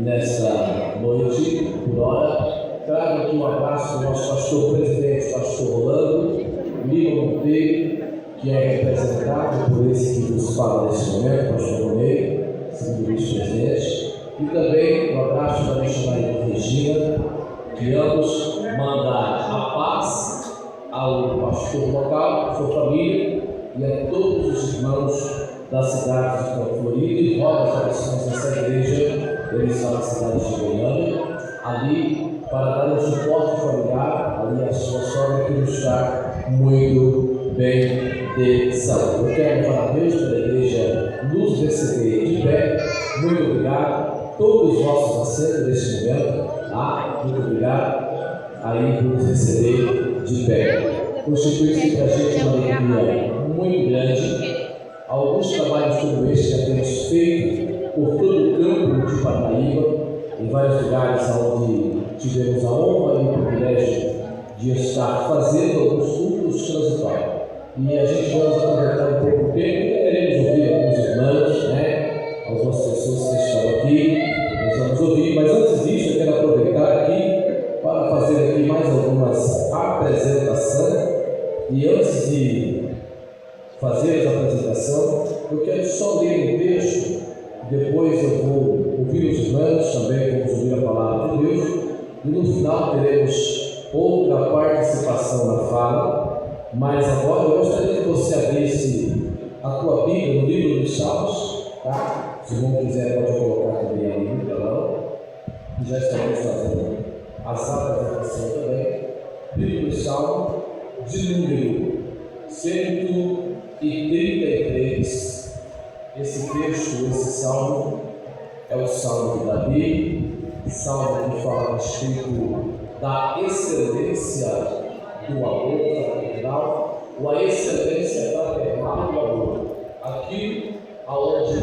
nesta noite, por hora. Trago aqui um abraço ao nosso pastor presidente, pastor Rolando Lima Monteiro, que é representado por esse que nos fala neste momento, pastor Monteiro, segundo vice-presidente. E também um abraço da missionária Regina, que ambos mandar a paz ao pastor local, sua família e a todos os irmãos da cidade de Campo Florido, e roga as orações dessa igreja. Eles estão na cidade de Goiânia, ali para dar um suporte familiar, ali a sua sogra que nos está muito bem de saúde. Eu quero falar a Deus pela igreja nos receber de pé. Muito obrigado. Todos os nossos assentos neste momento, tá? Muito obrigado aí por nos receber de pé. Constitui-se para a gente uma alegria muito grande. Alguns trabalhos como este já temos feito por todo o campo de Paraíba, em vários lugares onde tivemos a honra e o privilégio de estar fazendo alguns cultos transitórios. E a gente vai aproveitar um pouco o tempo e queremos ouvir alguns irmãos, né? Algumas pessoas que estão aqui, nós vamos ouvir, mas antes disso eu quero aproveitar aqui para fazer aqui mais algumas apresentações. E antes de fazer a apresentação, eu quero só ler um texto, depois eu vou ouvir os irmãos, também vamos ouvir a palavra de Deus, e no final teremos outra participação na fala, mas agora eu gostaria que você abrisse a tua Bíblia no livro dos Salmos, tá? Se o irmão quiser pode colocar também ali no telão, e já estamos fazendo as apresentações também. Livro dos Salmos, de número 133. Esse texto, esse salmo, é o salmo de Davi, salmo que fala a respeito da excelência do amor fraternal, ou a excelência fraternal do amor, aquilo aonde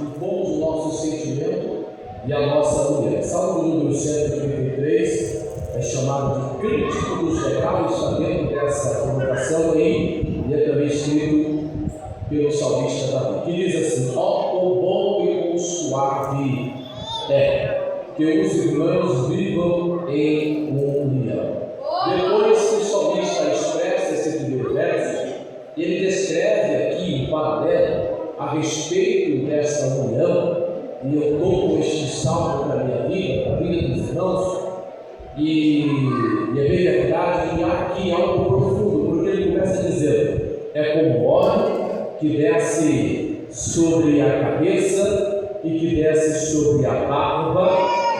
impomos o nosso sentimento e a nossa mulher. Salmo número 133 é chamado de crítico dos pecados, está dentro dessa colocação aí, e é também escrito pelo salmista Davi, que diz assim: ó, quão bom e quão suave é que os irmãos vivam em união. Depois que o salmista expressa esse primeiro verso, ele descreve aqui em paralelo a respeito dessa união, e eu tomo este salmo para a minha vida, para a vida dos irmãos, e é bem verdade que há aqui algo profundo, porque ele começa dizendo: é como óleo que desce sobre a cabeça e que desce sobre a barba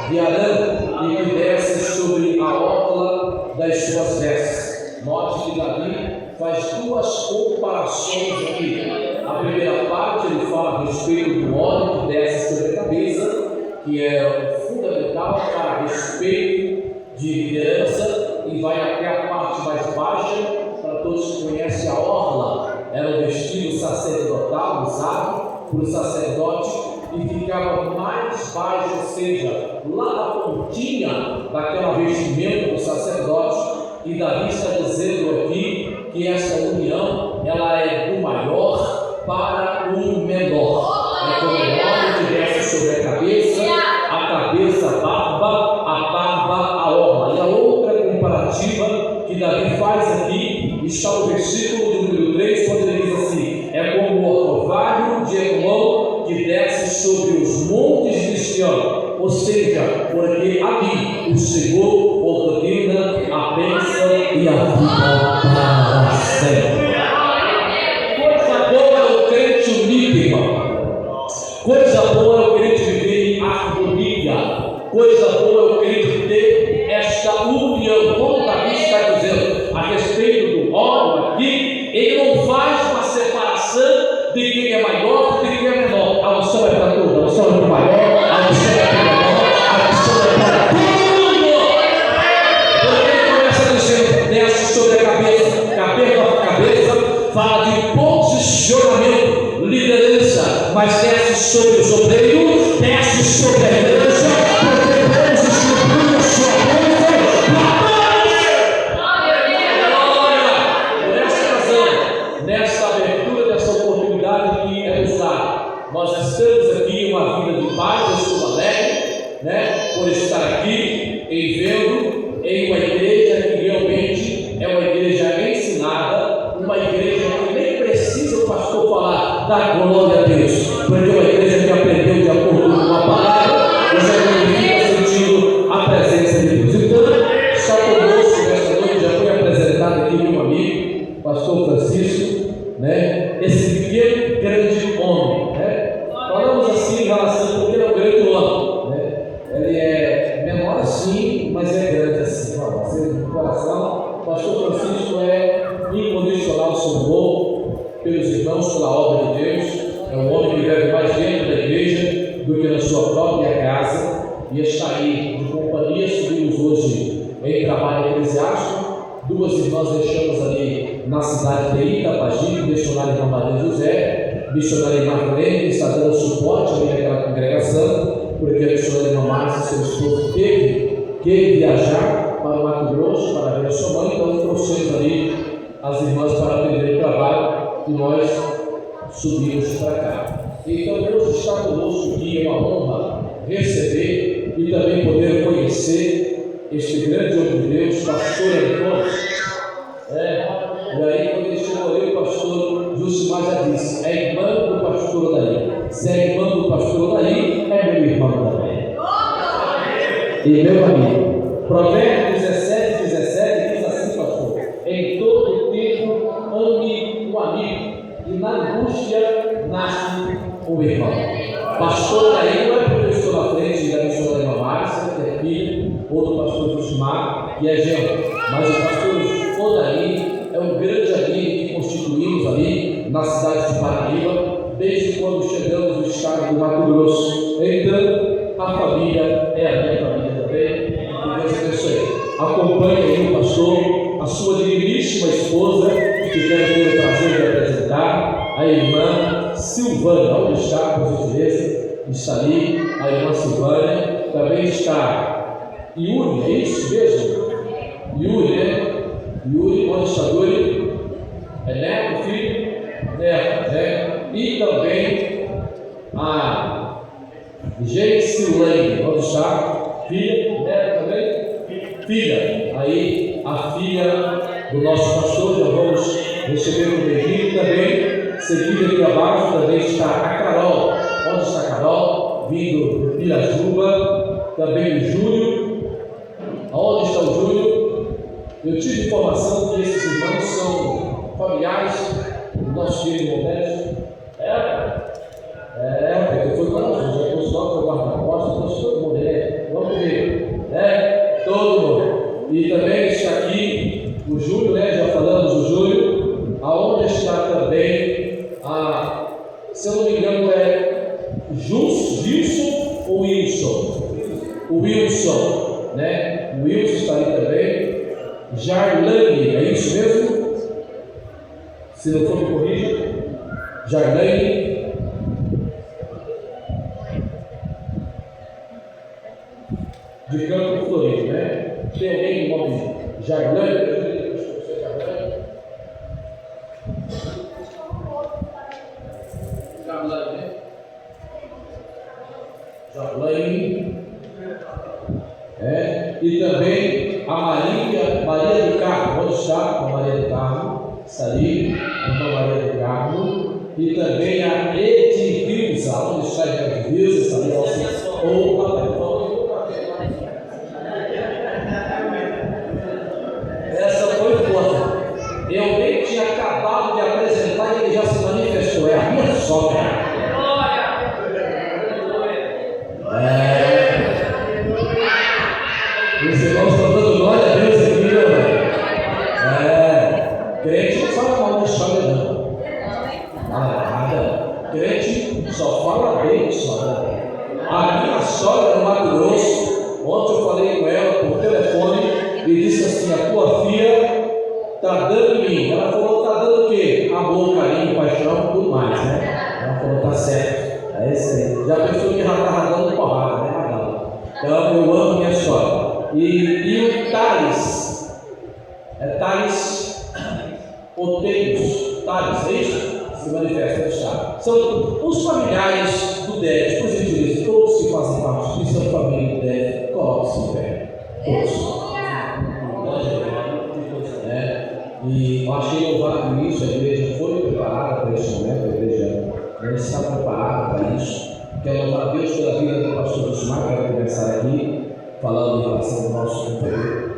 de Arão e que desce sobre a orla das suas vestes. Note que Davi faz duas comparações aqui: a a primeira parte ele fala a respeito do óleo que desce sobre a cabeça, que é fundamental para a respeito de liderança, e vai até a parte mais baixa. Para todos que conhecem a orla, era o vestido sacerdotal usado por sacerdote e ficava mais baixo, ou seja, lá na pontinha daquela vestimenta do sacerdote. E Davi está dizendo aqui que essa união ela é do maior para o menor. É como o óleo que desce sobre a cabeça a barba, a orla. E a outra comparativa que Davi faz aqui está no versículo de número 3, quando ele diz assim: é como o orvalho de Hermon que desce sobre os montes de Sião. Ou seja, porque ali o Senhor ordena a bênção e a vida para sempre. Coisa boa é o crente unido, irmão. Coisa boa é o crente viver em harmonia. Coisa boa é o crente ter esta união. Como Davi está dizendo a respeito do óleo aqui, ele não faz uma separação de quem é maior e de quem é menor. A unção é para tudo, a unção é para o maior, a unção é para o menor, a unção é para todo mundo. Porque ele começa dizendo: desce sobre a cabeça, fala de posicionamento, liderança, mas desce sobre os obreiros, desce sobre a igreja, porque Deus distribui a sua bênção para todos. Por essa razão, nesta abertura dessa oportunidade que é nos dada, nós estamos aqui em uma vida de paz. Eu estou alegre, por estar aqui em vendo em uma igreja que realmente é uma igreja ensinada, uma igreja que nem precisa o pastor falar da glória a Deus, porque é uma igreja que aprendeu de acordo com a palavra e já fica sentindo a presença de Deus. Então, está conosco nesta noite, já foi apresentado aqui meu amigo, pastor Francisco, esse pequeno grande homem, falamos assim em relação, porque ele é um grande homem, ele é menor assim, mas é grande assim, do coração. Pastor Francisco é incondicional socorro pelos irmãos, pela obra de Deus. É um homem que vive mais dentro da igreja do que na sua própria casa, e está aí de companhia. Subimos hoje em trabalho eclesiástico. Duas irmãs deixamos ali na cidade de Itapaji, missionária irmã Maria José, missionária Marlene, que está dando suporte ali naquela congregação, porque a missionária irmã Márcia, seu esposo, teve que viajar para o Mato Grosso para ver a sua mãe. Então trouxemos ali as irmãs para atender o trabalho e nós subimos para cá. Então Deus está conosco aqui, é uma honra receber e também poder conhecer este grande homem de Deus, pastor Antônio. E aí quando ele chegou ali, o pastor Jusimar já disse: é irmão do pastor Odaí. Se é irmão do pastor Odaí, é meu irmão também. E meu amigo, Provérbios 17 diz assim, pastor: em todo tempo ame o amigo, e na angústia nasce o irmão. Pastor Daí não é porque eu estou na frente da missionária irmã Márcia, que é filha, ou do pastor Jusimar, que é genro, mas o pastor Odaí é um grande amigo que constituímos ali na cidade de Paraíba, desde quando chegamos no estado do Mato Grosso. Então, a família é a minha família também. Que Deus abençoe. Acompanhe aí o pastor, a sua digníssima esposa, que quero ter o prazer de apresentar, a irmã Silvânia. Onde está, por gentileza? Está ali a irmã Silvânia. Também está Yuri, é isso mesmo? Yuri, Yuri, onde está Yuri? É neto, filho? Neto, E também a Geisilane, onde está? Filha, neto também? Filha. Aí a filha do nosso pastor, já vamos receber o bem-vindo também. Seguida aqui abaixo também está a Carol. Onde está a Carol? Vindo de Pirajuba. Também o Júlio. Aonde está o Júlio? Eu tive informação que esses irmãos são familiares do nosso filho Modesto. Porque foi para nós, já foi só para o guarda-costas, nós todo mundo, vamos ver, todo mundo. E também está aqui o Júlio, já falamos do Júlio, aonde está também a Gilson ou Wilson? O Wilson, né? O Wilson está ali também. Jarlane, é isso mesmo? Se não for, me corrija. Jarlane. De Campo Florido, né? Tem alguém com o nome Jarlane? Jarlane. E também a Maria do Carmo. Onde está a Maria do Carmo? Está ali, então Maria do Carmo. E também a Edilza. Onde está a Edilza? Está ali, essa foi forte. Eu nem tinha acabado de apresentar e ele já se manifestou. É a minha sogra. Os irmãos estão dando glória a Deus aqui, crente não fala mal da história, não. Nada. Crente só fala bem de história. A minha sogra no Mato Grosso, ontem eu falei com ela por telefone e disse assim: a tua filha está dando em mim. Ela falou: está dando o quê? Amor, carinho, paixão, tudo mais, né? Ela falou: está certo. É isso aí. Já pensou que já estava dando porrada, né? Então eu amo minha história. E o Thales, Thales Oteiros, Thales, é isso? Se manifesta, está. São os familiares do Débora, por gentileza, todos que fazem parte do Cristão Família do Débora, coloque-se em pé. Todos. E eu achei louvável isso, a igreja foi preparada para esse momento, a igreja está preparada para isso. Quero louvar a Deus pela vida do pastor Jusmar. Quero começar aqui falando em relação ao nosso companheiro.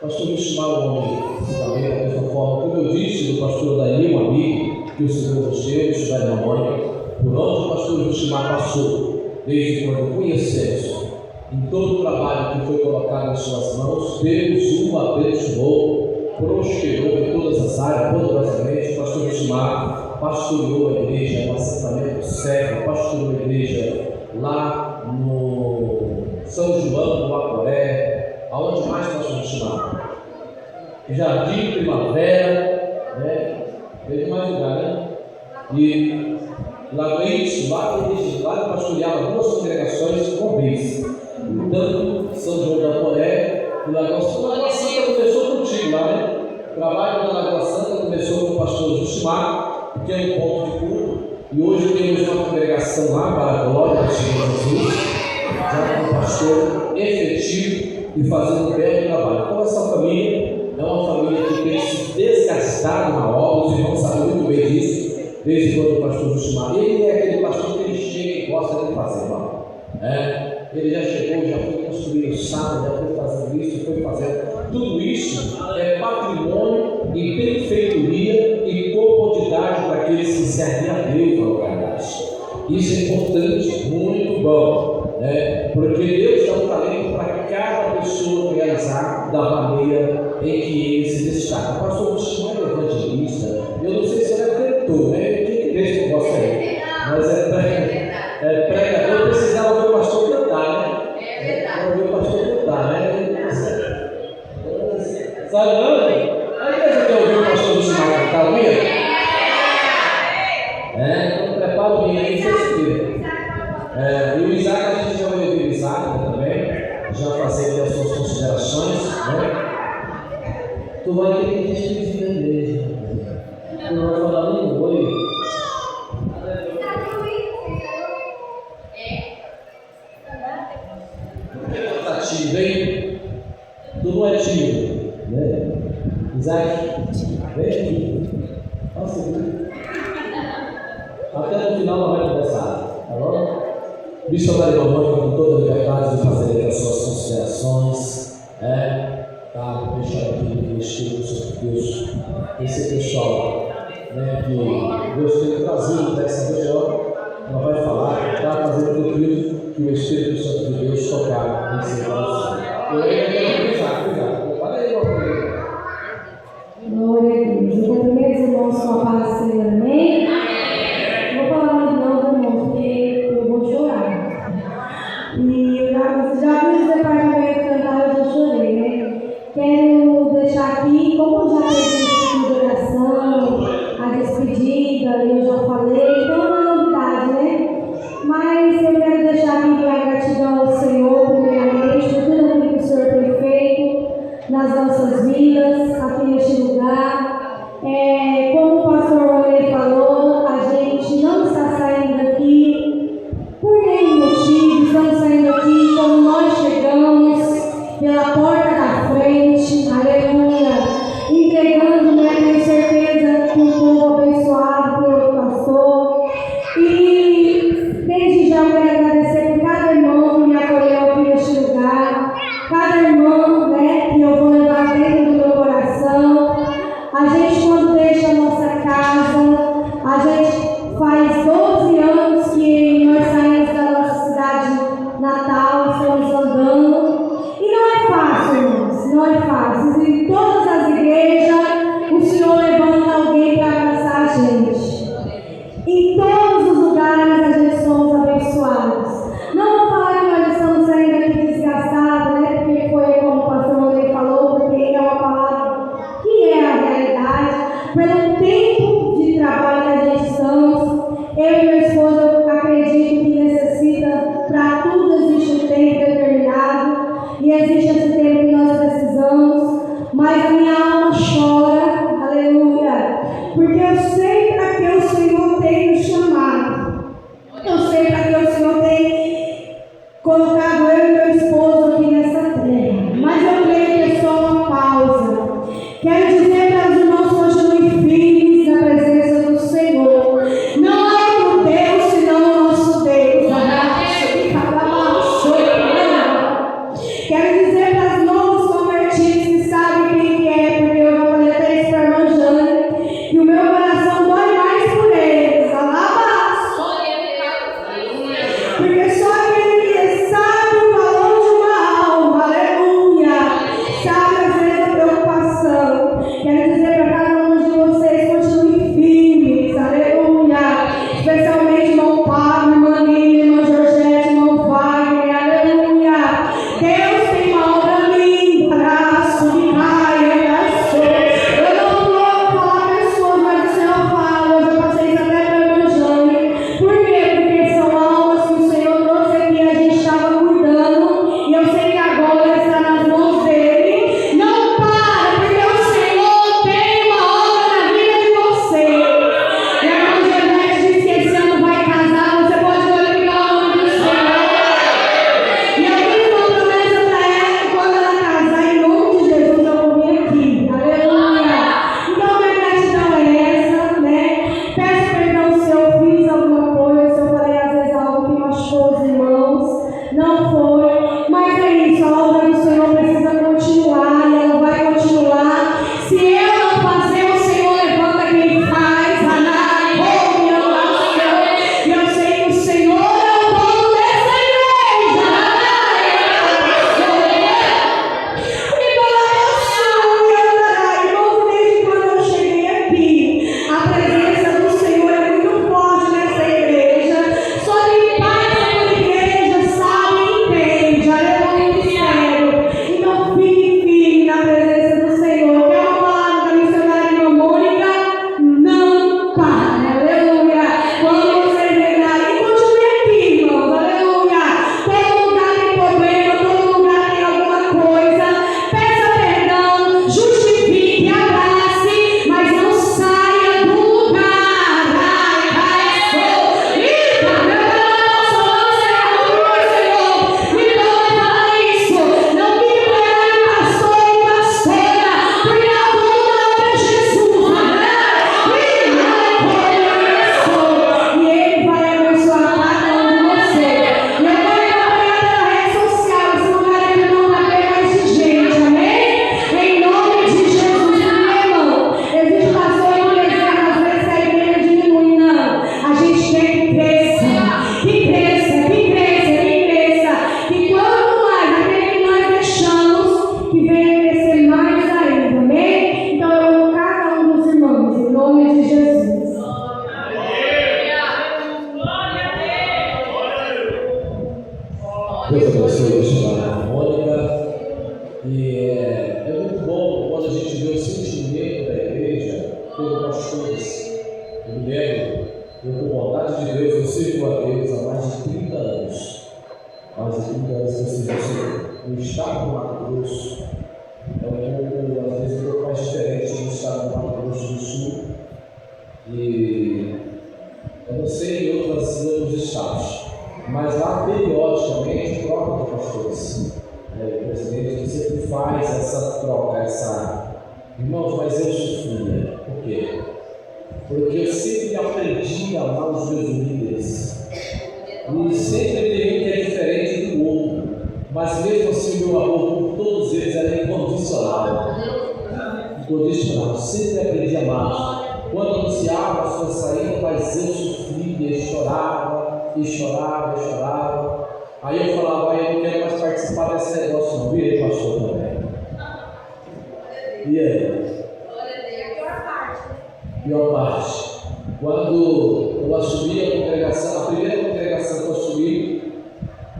O pastor Jusmar, o homem, também da mesma forma, como eu disse, do pastor Daí, um amigo que o Senhor nos deu, estudar na memória, por onde o pastor Jusmar passou, desde quando conhecemos, em todo o trabalho que foi colocado em suas mãos, Deus o abençoou, prosperou em todas as áreas, poderosamente. O pastor Jusmar pastoreou a igreja no assentamento Serra, pastoreou a igreja lá no São João do Aporé, aonde mais pastor Jusmar? Jardim Primavera, né? Teve mais lugar, né? E lá isso, lá ele pastoreava duas congregações com vez, tanto São João do Aporé e Lagoa Santa. Lagoa Santa começou contigo lá, né? O trabalho da Lagoa Santa começou com o pastor Jusmar, que é um ponto de culto, e hoje temos uma congregação lá para a glória do Senhor Jesus, já com um pastor efetivo e fazendo um belo trabalho. Então essa família é uma família que tem se desgastado na obra, os irmãos sabem muito bem disso, desde quando o pastor Jusmar, ele é aquele pastor que ele chega e gosta de fazer, irmão. Ele já chegou, já foi construindo sala, já foi fazendo isso, foi fazendo. Tudo isso é patrimônio e benfeitoria e comodidade para aqueles que servem a Deus na localidade. Isso é importante, muito bom, né? Porque Deus dá um talento para cada pessoa realizar da maneira em que ele se destaca. O pastor Jusmar é evangelista, eu não sei se ele é cantor, né? Quem que eu gosto aí? Mas é pregador, precisava ouvir o pastor cantar, né? É verdade. Ouvir o pastor cantar, né? Sabe não? A igreja quer ouvir o pastor Jusmar cantar, ouvia? Então prepara o menino aí, e o Isaac, a gente já vai ouvir o Isaac também, já fazer aqui as suas considerações, né? Tu vai ter que despedir da igreja, tu não vai falar nem oi. Tá tímido, hein? Tu não é tímido, né? Isaac, vem aqui. Nossa, até no final não vai começar, tá bom? Missionário Romano, com toda a liberdade de fazer as suas considerações, tá? Deixar aqui o Espírito Santo de Deus, esse pessoal, né, que Deus tem trazido dessa região, ela vai falar, tá? Fazendo aquilo que o Espírito Santo de Deus tocar em seu coração. Eu ainda quero cuidado. Olha aí, meu filho. Glória a Deus. Eu cumprimento os irmãos com a paz do Senhor, amém? Vou falar muito não, irmão, porque eu vou te eu sei para que o Senhor tem colocado eu e meu esposo aqui nessa terra. Mas eu creio que é só uma pausa. Quero dizer para os irmãos continuem firmes na presença do Senhor. Não há outro Deus senão o nosso Deus. Quero dizer para os novos convertidos que sabem quem que é, porque eu já falei até isso para a irmã Jane, que o meu coração dói mais por eles. Porque só aquele que sabe o valor de uma alma, aleluia, sabe às vezes a preocupação. Quero dizer para cada um de vocês, continue firmes, aleluia, especialmente irmão Pablo, irmã Lívia, irmã Georgette, irmão Wagner, aleluia. Deus tem uma obra linda, braço de raia, braço. Eu não vou falar pessoas, mas o Senhor fala. Eu já passei isso até para a irmã Jane. Por quê? Porque são almas que o Senhor trouxe aqui, a gente estava cuidando, e eu sei que agora está nas mãos dele. Não para, porque o Senhor tem uma obra na vida de você. E a irmã Georgette disse que esse ano vai casar, você pode glorificar o nome do Senhor. E eu fiz uma promessa para ela que quando ela casar, em nome de Jesus, eu vou vir aqui. Aleluia. Então, minha gratidão é essa, né? Peço perdão se eu fiz alguma coisa, se eu falei às vezes algo que machucou os irmãos. Não foi. Mas é isso, a obra do Senhor precisa continuar e ela vai continuar. Se eu não fazer, o Senhor levanta quem faz. E eu sei que o Senhor é o dono dessa igreja. Irmãos, desde quando eu cheguei aqui, a presença do Senhor é muito forte nessa igreja. Só quem passa por igreja sabe e entende. Aleluia, sério. Então fique firme na presença do Senhor. Quer uma palavra da missionária irmã Mônica? Não para. Aleluia. Quando você chegar e continue aqui, irmãos. Aleluia. Todo lugar tem problema, todo lugar tem alguma coisa. Peça perdão, justifique, abrace, mas não saia do lugar. Não fique pregando pastor e pastora, porque a dona é Jesus. E Ele vai abençoar cada um de vocês. E eu vou acompanhar pela rede social. Esse lugar aqui não vai ter mais de gente, amém? Em nome de Jesus, irmão. Existe pastor e mulher, às vezes que a igreja diminui, não. A gente quer que cresça, que cresça, que cresça, que cresça. Que quanto mais aquele que nós deixamos, que venha crescer mais ainda, amém? Então eu amo cada um dos irmãos, em nome de Jesus. Deus abençoe a missionária Mônica. E é muito bom quando a gente vê o sentimento da igreja pelas coisas. Eu me lembro, eu com vontade de Deus, eu sirvo a Deus há mais de 30 anos. Mais de 30 anos que eu sirvo ao Senhor. O estado do Mato Grosso é às vezes um pouco mais diferente do estado do Mato Grosso do Sul. E eu não sei em outros estados. Mas lá, periodicamente, troca de pastores. O presidente sempre faz essa troca, Irmãos, mas eu sofria. Por quê? Porque eu sempre aprendi a amar os meus líderes. E sempre tem um que é diferente do outro. Mas mesmo assim, o meu amor por todos eles era incondicional. Incondicional. Sempre aprendi a amar. Quando anunciava a sua saída, mas eu sofria, e chorava. Aí eu falava, eu não quero mais participar desse negócio, não. E ele, pastor, também. E aí? Pior parte. Quando eu assumi a congregação, a primeira congregação que eu assumi,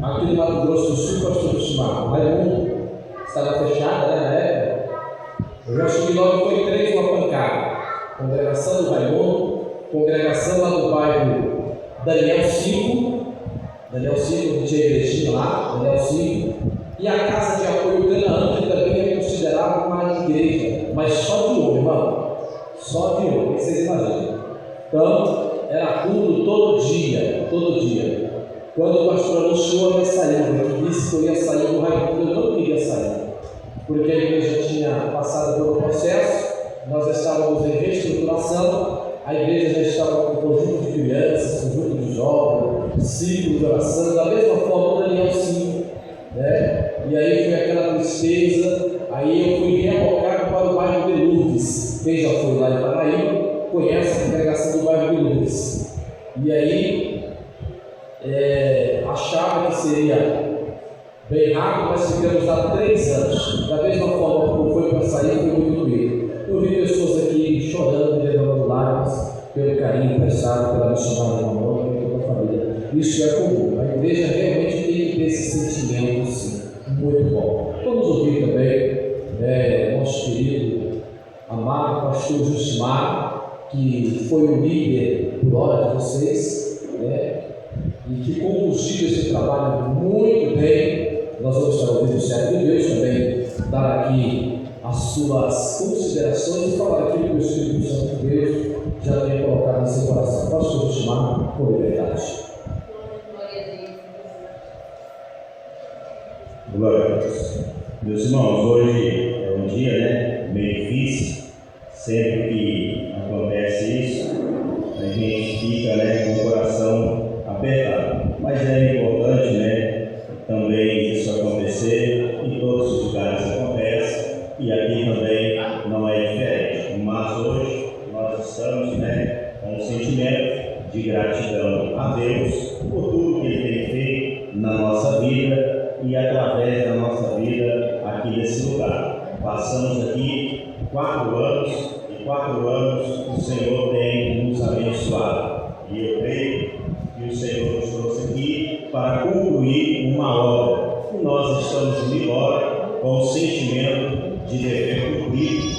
aqui no Mato Grosso do Sul, pastor do Chimarro, Raimundo, estava fechada, né, na época. Eu já assumi logo, foi 3 uma pancada. Congregação do Raimundo, congregação lá do bairro Daniel 5, onde tinha igrejinha lá, Daniel 5, e a casa de apoio Canaã, que também é considerada uma igreja, mas só de homem, irmão. Só de homem, vocês imaginam. Então, era culto todo dia, todo dia. Quando o pastor anunciou a minha saída, ele disse que eu ia sair do Raimundo, eu não queria sair, porque a igreja tinha passado pelo processo, nós estávamos em reestruturação, a igreja já estava com um conjunto de crianças, conjunto de jovens, ciclo de oração, da mesma forma o Daniel 5, né? E aí foi aquela tristeza, aí eu fui realocar para o bairro de Lourdes. Quem já foi lá em Paraíba conhece a congregação do bairro de Lourdes. E aí achava que seria bem rápido, mas ficamos lá 3 anos. Da mesma forma como foi para sair, foi muito doído. Eu vi pessoas aqui chorando e derramando lágrimas pelo carinho prestado pela missionária Mamona e toda a família. Isso é comum. A igreja realmente tem que ter esse sentimento, sim, muito bom. Vamos ouvir também nosso querido, amado pastor Justimar, que foi o líder por hora de vocês, né? E que conduziu esse trabalho muito bem. Nós vamos estar ouvindo o servo de Deus também dar aqui as suas considerações e falar aquilo que o Espírito Santo de Deus já tem colocado em seu coração. Pastor Justimar, por liberdade. Glória a Deus. Meus irmãos, hoje é um dia, meio difícil. Sempre que acontece isso, a gente fica, com o coração apertado. Mas é importante, também isso acontecer. Em todos os lugares acontece e aqui também não é diferente. Mas hoje nós estamos, com um sentimento de gratidão a Deus por tudo que Ele tem feito na nossa vida e através da nossa vida aqui nesse lugar. Passamos aqui 4 anos e 4 anos o Senhor tem nos abençoado. E eu creio que o Senhor nos trouxe aqui para concluir uma obra. E nós estamos indo embora com o sentimento de dever cumprido,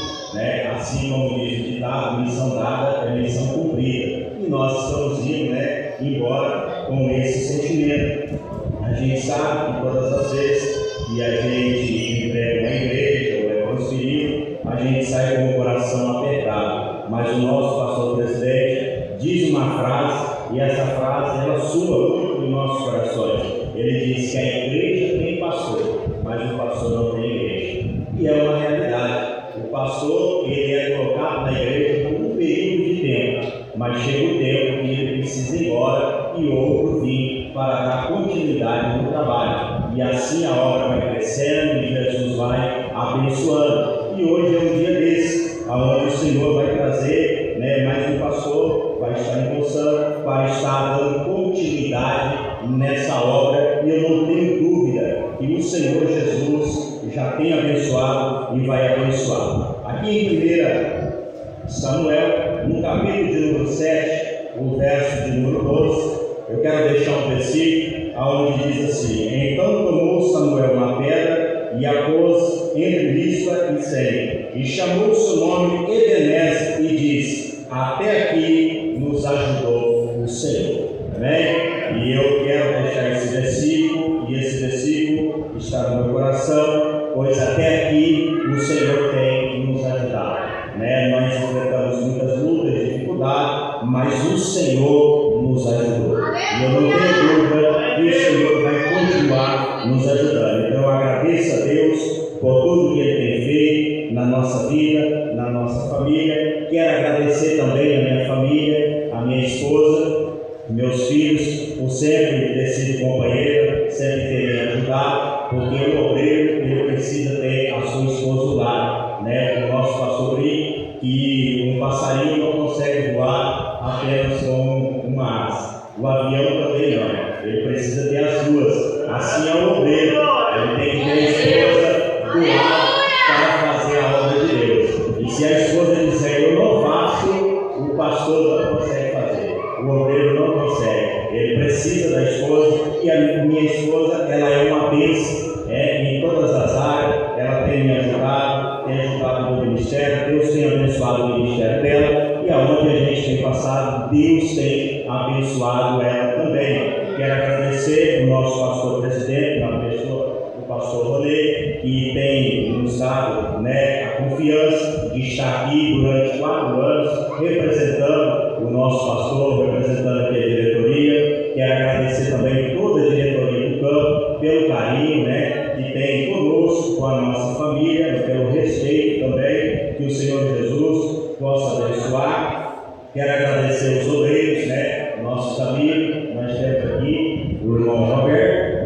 assim como diz o ditado, missão dada é missão cumprida. E nós estamos indo, embora com esse sentimento. A gente sabe que todas as vezes que a gente emprega uma igreja ou é transferido, a gente sai com o coração apertado. Mas o nosso pastor presidente diz uma frase, e essa frase ela soa muito nos nossos corações. Ele diz que a igreja tem pastor, mas o pastor não tem igreja. E é uma realidade. O pastor ele é colocado na igreja por um período de tempo, mas chega o tempo que ele precisa ir embora e outro vir para dar continuidade no trabalho. E assim a obra vai crescendo e Jesus vai abençoando. E hoje é um dia desse, onde o Senhor vai trazer mais um pastor, vai estar em função, vai estar dando continuidade nessa obra. E eu não tenho dúvida que o Senhor Jesus já tem abençoado e vai abençoar. Aqui em 1 Samuel, no capítulo de número 7, o verso de número 12, eu quero deixar um versículo onde diz assim: Então tomou Samuel uma pedra e a pôs entre Mispa e Sem, e chamou o seu nome Ebenezer e disse: Até aqui nos ajudou o Senhor. Amém? E eu quero deixar esse versículo, e esse versículo está no meu coração, pois até aqui o Senhor tem nos ajudado. Nós enfrentamos muitas lutas e dificuldades, mas o Senhor nos ajudou. E eu não tenho dúvida que o Senhor vai continuar nos ajudando. Então eu agradeço a Deus por tudo que Ele tem feito na nossa vida, na nossa família. Quero agradecer também a minha família, a minha esposa, meus filhos, por sempre ter sido companheira, sempre terem ajudado, porque o obreiro ele precisa ter a sua esposa do lado. O nosso pastor diz que um passarinho não consegue voar apenas com uma asa. O avião também não, ele precisa ter as duas. Assim é o obreiro, ele tem que ter a esposa do lado para fazer a obra de Deus. E se a esposa disser eu não faço, o pastor não consegue fazer, o obreiro não consegue. Ele precisa da esposa, e a minha esposa ela é uma bênção em todas as áreas. Ela tem me ajudado, tem ajudado no ministério. Deus tem abençoado o ministério dela, e aonde a gente tem passado, Deus tem abençoado ela também. Quero agradecer o nosso pastor presidente, na pessoa do pastor Rolê, que tem nos dado a confiança de estar aqui durante 4 anos representando o nosso pastor, representando aqui a diretoria. Quero agradecer também toda a diretoria do campo pelo carinho, né, que tem conosco, com a nossa família, pelo respeito também, que o Senhor Jesus possa abençoar. Quero agradecer os obreiros, né, nossos amigos. Nós temos aqui o irmão Roberto,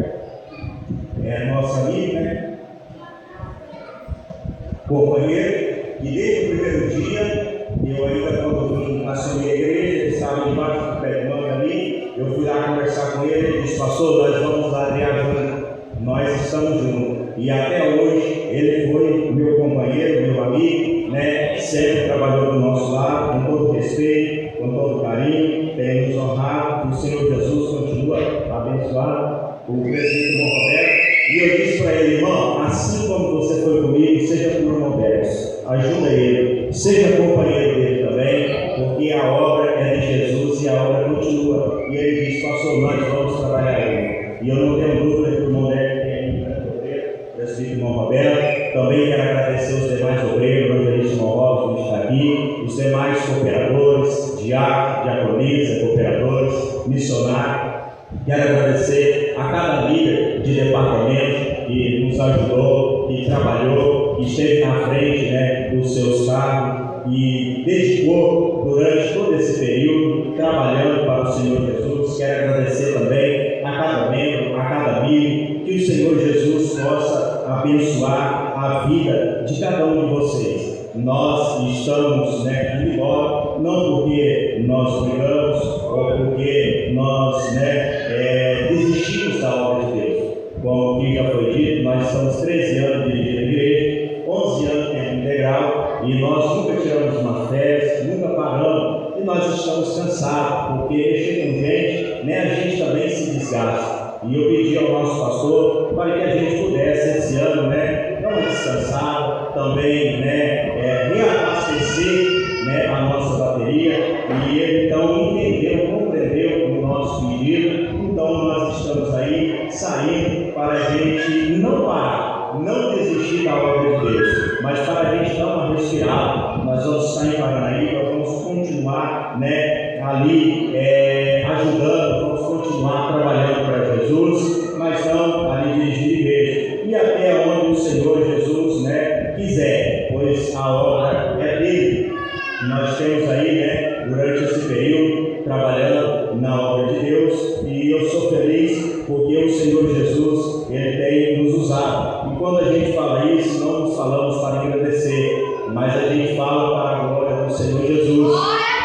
nosso amigo, né, companheiro, e desde o primeiro dia, eu ainda quando vim assumir a igreja, ele estava embaixo do pé de manga ali, eu fui lá conversar com ele, ele disse: pastor, nós vamos lá de ajuda, nós estamos juntos. E até hoje ele foi meu companheiro, meu amigo, né? Sempre trabalhou do nosso lado, com todo respeito, com todo carinho, tem nos honrado. Que o Senhor Jesus continua a abençoar o presbítero irmão Roberto. E eu disse para ele: irmão, assim como você foi comigo, seja com o irmão Roberto, ajuda ele, seja companheiro dele também, porque a obra é de Jesus e a obra continua. E ele disse: pastor, nós vamos trabalhar juntos. E eu não tenho dúvida que o irmão Roberto tem o presbítero irmão Roberto. Também quero agradecer os demais obreiros, o evangelista irmão Robson, que está aqui, os demais cooperadores, diaconisa, cooperadores, missionários. Quero agradecer a cada líder de departamento que nos ajudou, que trabalhou, que esteve na frente, né, dos seus cargos e dedicou durante todo esse período trabalhando para o Senhor Jesus. Quero agradecer também a cada membro, a cada amigo, que o Senhor Jesus possa abençoar a vida de cada um de vocês. Nós estamos, né, aqui embora, não porque nós brigamos ou porque nós, né, desistimos da obra de Deus. Como que já foi dito, nós estamos 13 anos dirigindo a igreja, 11 anos de tempo integral, e nós nunca tiramos uma festa, nunca paramos, e nós estamos cansados, porque mexer com gente, né, a gente também se desgasta. E eu pedi ao nosso pastor para que a gente pudesse esse ano, né, dar uma descansada, também, né, reabastecer, né, a nossa bateria, e ele então entendeu, compreendeu o nosso pedido. Então nós estamos aí saindo para a gente não parar, não desistir da obra de Deus, mas para a gente dar uma respirada. Nós vamos sair em Paranaíba, vamos continuar, né, ali ajudando, vamos continuar trabalhando para Jesus, mas não ali dirigir a igreja, e até onde o Senhor Jesus, né, quiser, pois a obra é dele. Nós temos aí, né, durante esse período, trabalhando na obra de Deus, e eu sou feliz porque o Senhor Jesus, ele tem nos usado. E quando a gente fala isso, não nos falamos para agradecer, mas a gente fala para a glória do Senhor Jesus.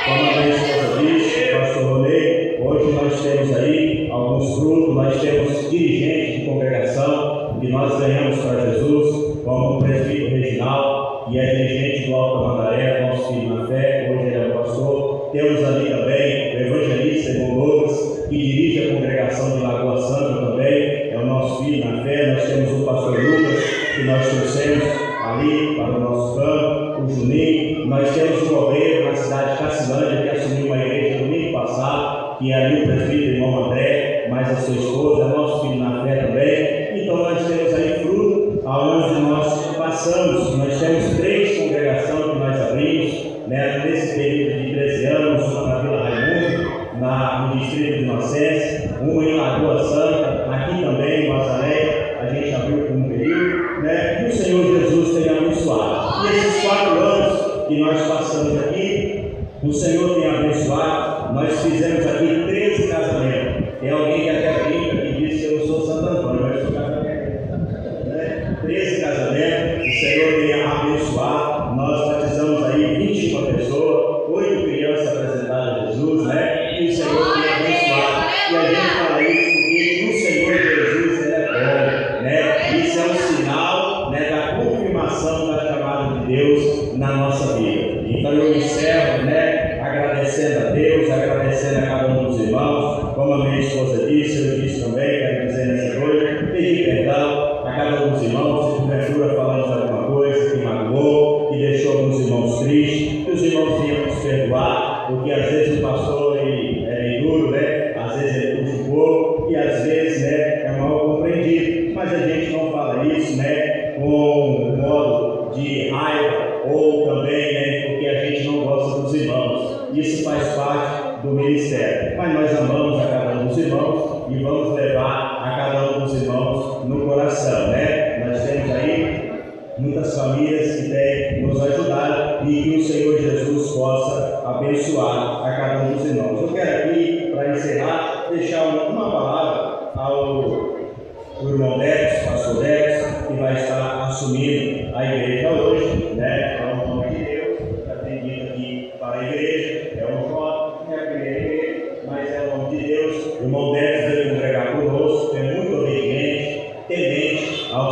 Como a minha esposa disse, o pastor Ronei, hoje nós temos aí alguns frutos, nós temos dirigentes de congregação que nós ganhamos para Jesus, como o presbítero Reginaldo, e é dirigente do Alto Mandaré, nosso filho na fé, hoje ele é o pastor. Temos ali também o evangelista irmão Lucas, que dirige a congregação de Lagoa Santa também, é o nosso filho na fé. Nós temos o pastor Lucas, que nós trouxemos ali para o nosso campo, o Juninho. Nós temos um obreiro na cidade de Cacilândia, que assumiu uma igreja no domingo passado, que é ali o presbítero irmão André, mais a sua esposa, é nosso filho na fé também. Então nós temos aí fruto aonde nós passamos. Nós temos 3 congregações que nós abrimos, né, nesse período de 13 anos, uma na Vila Raimundo, no distrito de Inocência, uma em Lagoa Santa, aqui também, em Mazaré, a gente abriu por um período, né, que o Senhor Jesus tenha abençoado. E esses 4 anos que nós passamos aqui, o Senhor tem abençoado. Nós fizemos aqui 13 casamentos. Tem alguém que até brinca que diz que eu não sou Santo Antônio, mas sou casamento, né? 13 casamentos, o Senhor tem abençoado. Nós batizamos aí 21 pessoas, 8 crianças apresentadas a Jesus, né? E o Senhor tem abençoado. E a gente fala isso porque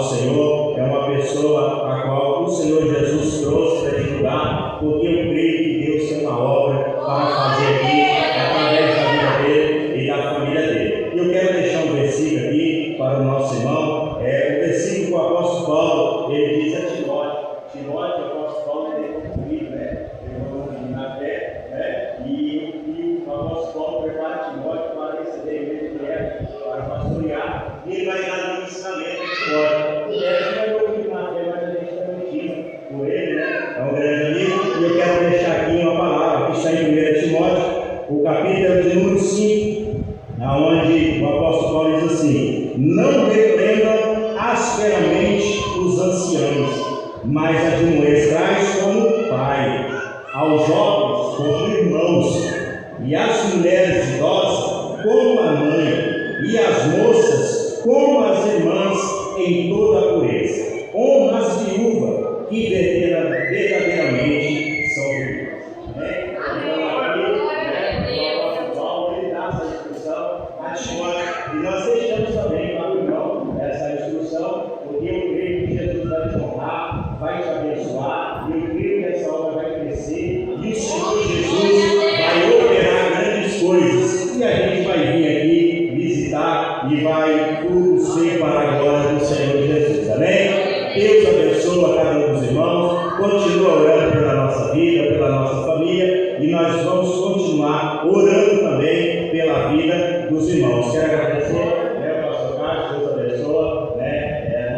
Senhor, é uma pessoa a qual o Senhor Jesus trouxe para ajudar, porque eu creio que Deus tem uma obra para fazer aqui, através da vida dele e da família dele. E eu quero deixar um versículo aqui para o nosso irmão, o versículo que o apóstolo Paulo, ele diz a Timóteo, o apóstolo Paulo, ele é concluído, né? Ele na fé, né? E o apóstolo Paulo prepara Timóteo para receber ele para pastorear, e ele vai dar um ensinamento a Timóteo. E essa é a doutrina, mas a gente está mentindo por ele, né? É um grande amigo, e eu quero deixar aqui uma palavra que está em 1 Timóteo, o capítulo de número 5, onde o apóstolo Paulo diz assim: não repreendam asperamente os anciãos, mas admoestais como pai, aos jovens como irmãos, e às mulheres idosas como a mãe, e às moças como as irmãs em toda a pureza, como as viúvas que verdadeiramente são viúvas. E nós deixamos também para o irmão essa instrução, porque eu creio que Jesus vai te honrar, vai te abençoar, e eu creio que essa obra vai crescer, e o Senhor Jesus vai operar grandes coisas, e a gente vai vir aqui visitar, e vai tudo ser para a glória do Senhor Jesus. Amém? Deus abençoe a cada um dos irmãos, continua orando pela nossa vida, pela nossa família, e nós vamos continuar orando também pela vida dos irmãos. Quero agradecer, o pastor Carlos, Deus abençoe,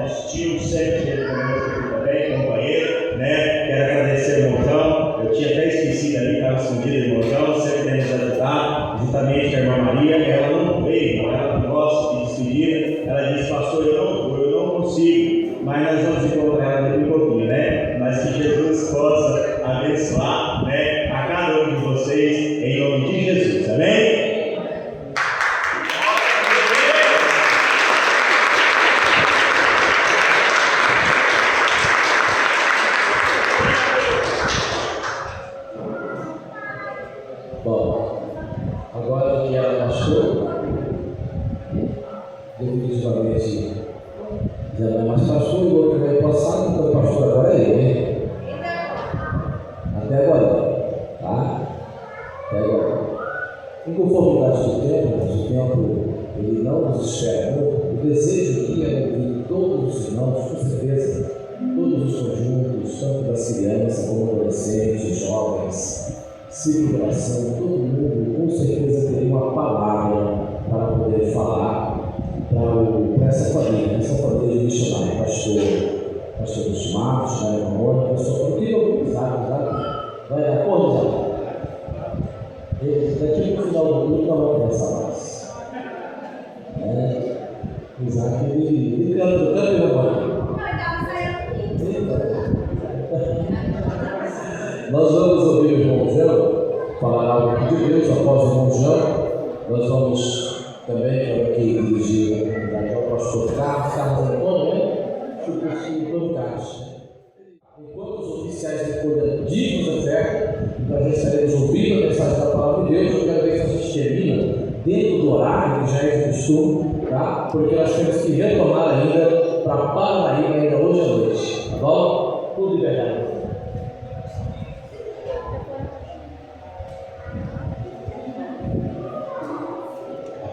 nosso tio sempre esteve conosco aqui também, companheiro, quero agradecer ao irmão João, eu tinha até esquecido ali, estava escondido o irmão João, sempre tem nos ajudado, juntamente com a irmã Maria, ela não veio, ela gosta de despedir, ela disse: pastor, eu não consigo, mas nós vamos encontrar ela daqui um pouquinho, mas que Jesus possa abençoar, a cada um de vocês, em nome de Jesus, amém? Bom, agora que ela pastor, definitivamente já não é mais pastor, o outro veio passado, então o pastor agora é ele, né? Até agora, tá? Até agora. Em conformidade do tempo ele não nos espera. O desejo aqui é ouvir todos os irmãos, com certeza, todos os conjuntos, tanto das crianças como adolescentes, jovens, circulação, todo mundo com certeza teria uma palavra para poder falar para essa família de missionário, pastor dos Marcos, da irmã Mônica, pastor, eu queria ouvir Isaac, vai dar porra, Isaac. Daqui no final do culto nós vamos conversar mais. Isaac, ele canta e vai embora. Nós vamos ouvir o irmão João falar algo de Deus. Após o irmão João, nós vamos também aqui dirigir ao pastor Carlos Antônio, Antônio Carlos. Enquanto os oficiais de cura dignos da fé, nós já estaremos ouvindo a mensagem da palavra de Deus. Eu quero ver se a gente termina dentro do horário que já é de costume, tá? Porque nós temos que retomar ainda para Paranaíba ainda hoje à noite, tá bom? Tudo liberdade.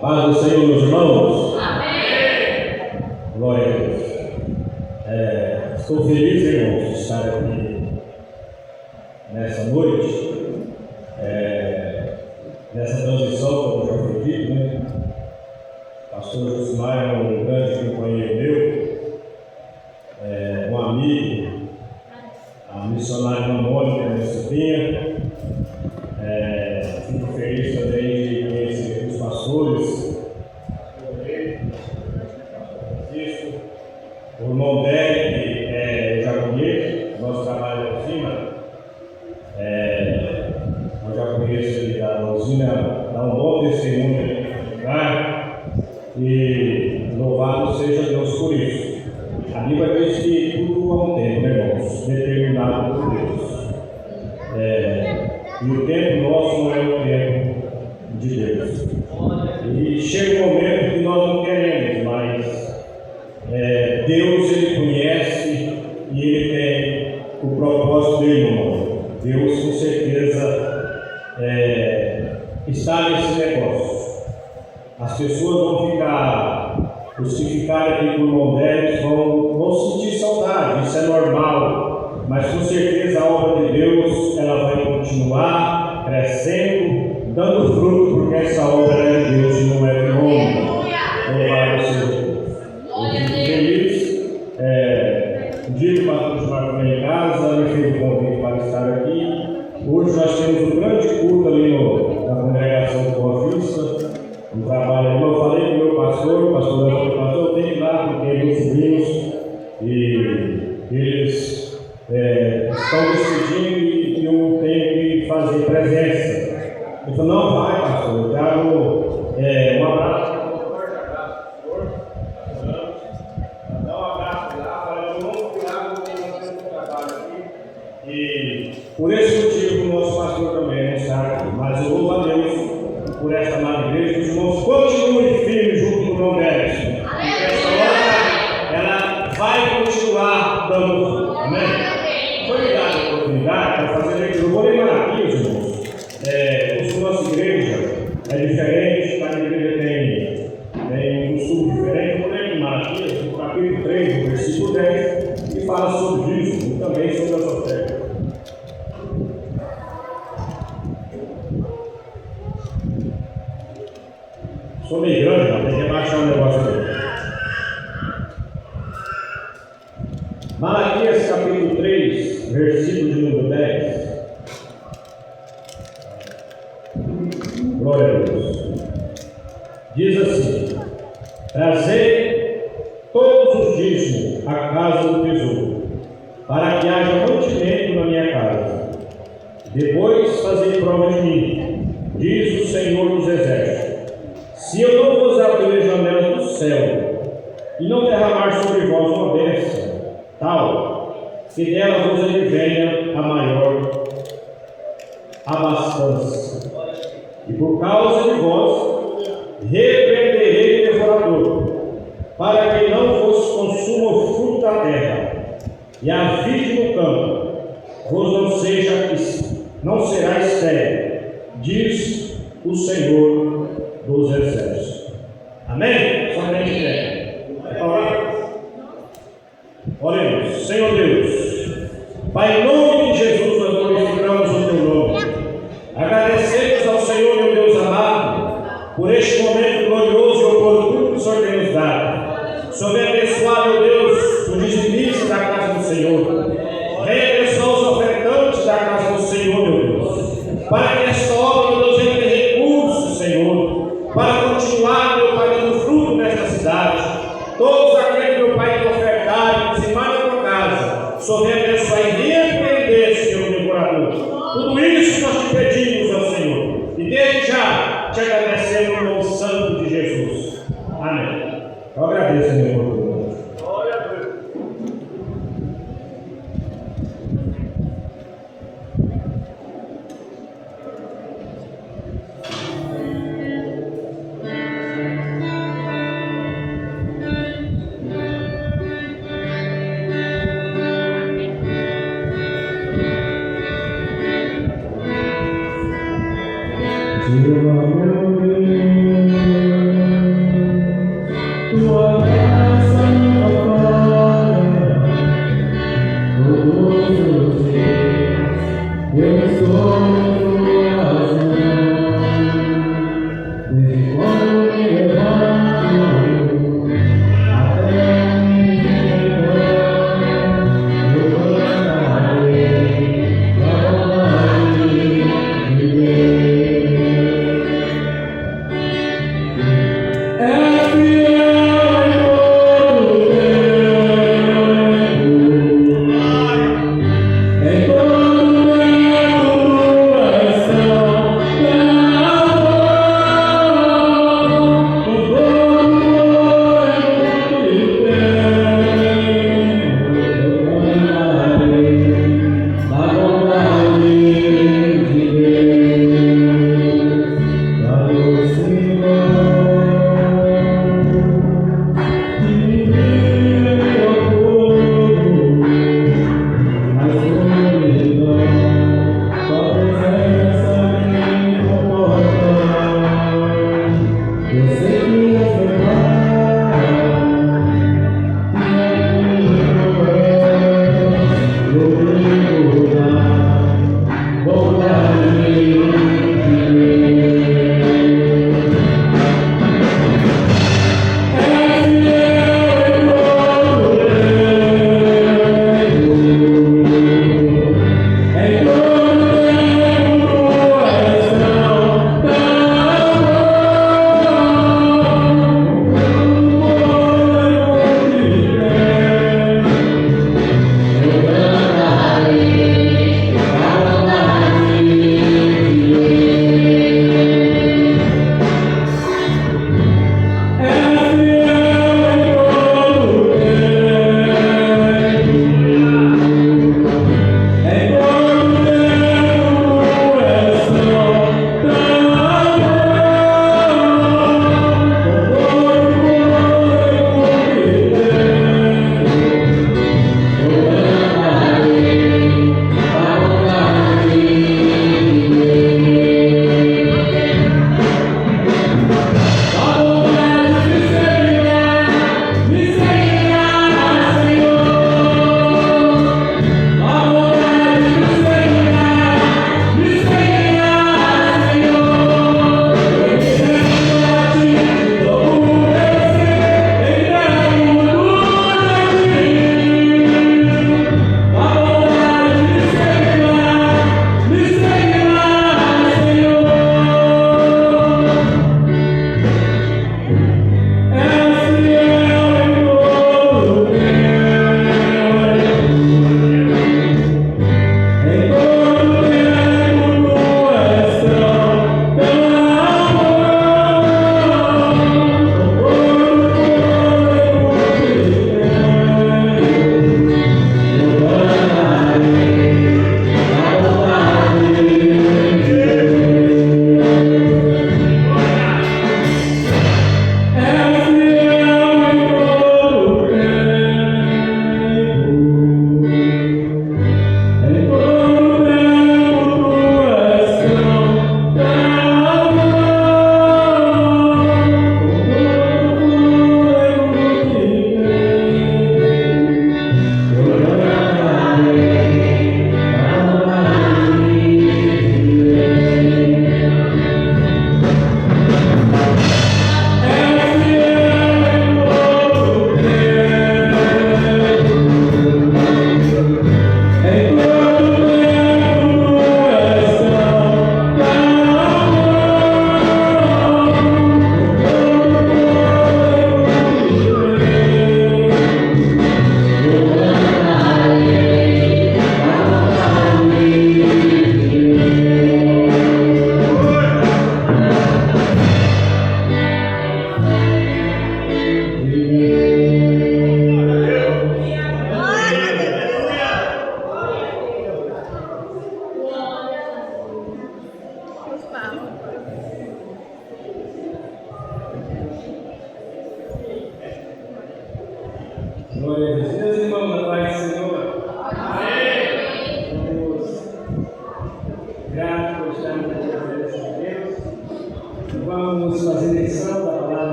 Paz do Senhor, meus irmãos. Amém. Glória a Deus. Estou feliz, irmãos, de estar aqui nessa noite, nessa transição, como já foi dito, Pastor Josimar é um grande companheiro meu, um amigo, a missionária Mônica, minha sobrinha. Fico feliz também de conhecer os pastores, o irmão Derek, já conheço, nosso trabalho é acima, eu já conheço ele da usina, dá um bom testemunho, e louvado seja Deus por isso. A Bíblia diz que tudo há um tempo, irmãos, determinado por Deus. E o tempo nosso não é o tempo de Deus. E chega um momento que nós não queremos, mas Deus ele as pessoas vão ficar, os que ficarem aqui por Mondés vão sentir saudade, isso é normal, mas com certeza a obra de Deus ela vai continuar crescendo, dando fruto, porque essa obra é de Deus e não é de homem. Louvado seja Deus. Eu fico feliz. Um dia que o pastor Gilmar veio em casa, me fez o convite para estar aqui. Hoje nós temos um grande culto ali na congregação de Boa Vista, um trabalho. Como eu falei com o meu pastor, o pastor tem que ir lá, porque meus sobrinhos e eles estão decidindo e eu tenho que fazer presença. Ele falou, não vai, pastor, eu quero um abraço. Dá um abraço lá, fala, eu não cuidar do meu trabalho aqui. E por esse motivo o nosso pastor também não está aqui. Mas eu louvo a Deus por esta amada igreja, que os irmãos continuem firmes junto com o irmão Deus. Porque essa obra, ela vai continuar dando fruto. Amém? Foi me dada a oportunidade para fazer leitura. Eu vou lembrar aqui, os irmãos. A nossa igreja é diferente, cada igreja tem um costume diferente. Eu vou lembrar aqui, no capítulo 3, no versículo 10, que fala sobre isso e também sobre as ofertas. Sou meio grande, tem que abaixar um negócio aqui. Malaquias capítulo 3, versículo de número 10. Glória a Deus. Diz assim: trazei todos os dízimos à casa do tesouro, para que haja mantimento na minha casa. Depois fazei prova de mim, diz o Senhor dos Exércitos. Se eu não vos abrir as janelas do céu e não derramar sobre vós uma bênção, tal que dela vos advenha a maior abastança. E por causa de vós repreenderei o devorador, para que não vos consuma o fruto da terra, e a vide no campo vos não será estéril, diz o Senhor dos Exércitos. Amém? Somente crê. Oremos. Senhor Deus, Pai, em nome de Jesus, nós glorificamos o teu nome. Agradecemos ao Senhor, meu Deus amado, por este momento glorioso e oportuno que o Senhor tem nos dado. O Senhor vem abençoar, meu Deus, o dizimista da casa do Senhor. Vem abençoar os ofertantes da casa do Senhor, meu Deus. Para que esta obra, meu Deus, venha ter recursos, Senhor, para continuar, meu Pai, dando fruto nesta cidade. Todos aqueles, meu Pai, que ofertarem, que se mandam na tua casa, o Senhor vem abençoar e repreender, Senhor, meu devorador. Tudo isso nós te pedimos ao Senhor. E desde já te agradecemos no nome santo de Jesus. Amém. Eu agradeço, meu irmão. Glória a Deus. É fiel.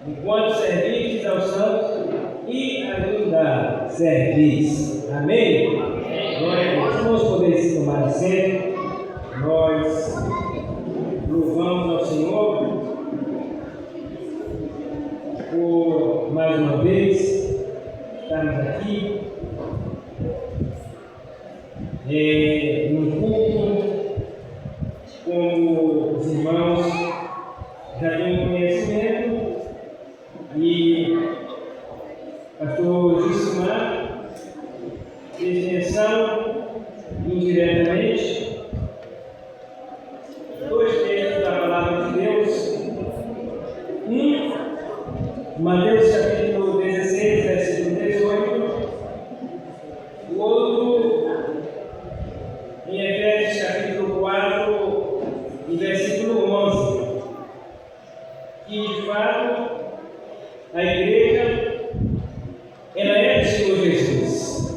enquanto servistes aos santos e ainda servis. Amém? Glória a Deus. Vamos poder se tomar assento. Nós louvamos ao Senhor por mais uma vez estarmos aqui no culto, como os irmãos já têm conhecimento, e pastor Jusimar fez menção indiretamente dois textos da palavra de Deus. Mateus capítulo 16, versículo 18. O outro em Efésios capítulo 4 e versículo 11. Que de fato a igreja ela é do Senhor Jesus.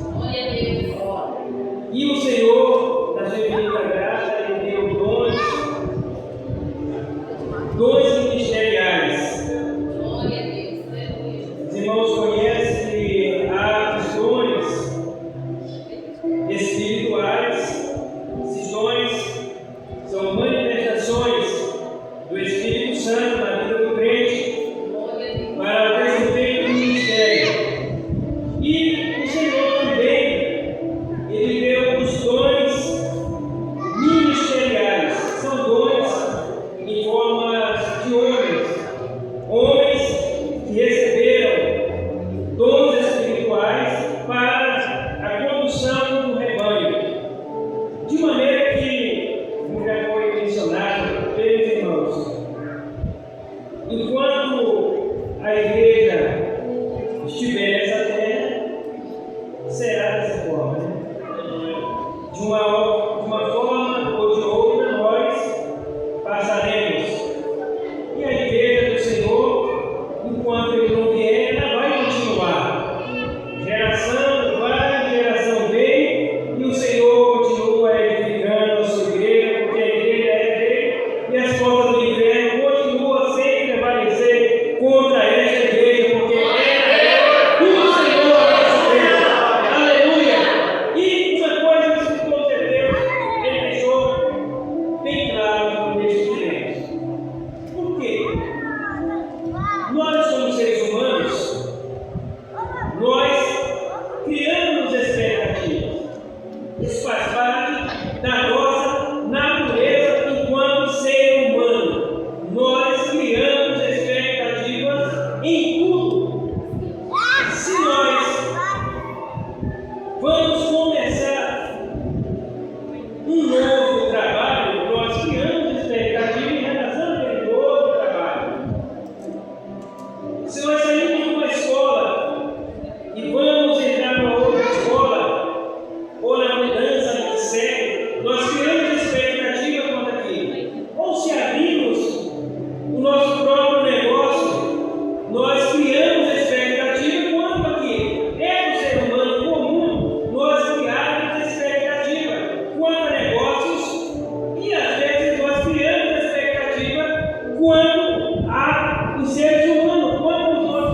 E o Senhor, na sua infinita graça, ele deu dons ministeriais. Os irmãos conhecem que há os dons espirituais. Esses dons são manifestações do Espírito Santo na vida do crente para o desempenho do ministério. E o Senhor também, ele deu os dons ministeriais. São dons em forma de homens que receberam dons espirituais para a condução do rebanho. De maneira que, como já foi mencionado pelos irmãos, enquanto a igreja estiver nessa terra, será dessa forma, né? De uma forma ou de outra, nós passaremos. E a igreja do Senhor, enquanto ele não vier, ela vai continuar. Geração vai, geração vem, e o Senhor continua edificando a sua igreja, porque a igreja é dele, e as portas do inferno continuam sem prevalecer contra esta igreja, porque ela é do Senhor a nossa igreja. Aleluia! E uma coisa que o Senhor de Deus, ele deixou bem claro no texto de Deus. Por quê? Nós somos seres humanos, nós criamos expectativas. Isso faz parte da nossa natureza enquanto ser humano. Nós criamos expectativas em tudo. Se nós vamos começar um novo trabalho, nós criamos expectativa em relação àquele novo trabalho. Se nós saímos de uma escola e vamos entrar numa outra escola, ou na mudança de série, nós criamos expectativa quanto aquilo. Ou se abrimos o nosso próprio negócio, nós criamos expectativa quanto aquilo. É do ser humano comum nós criarmos expectativa quanto a negócios, e às vezes nós criamos expectativa quanto a os seres humanos, quanto os nossos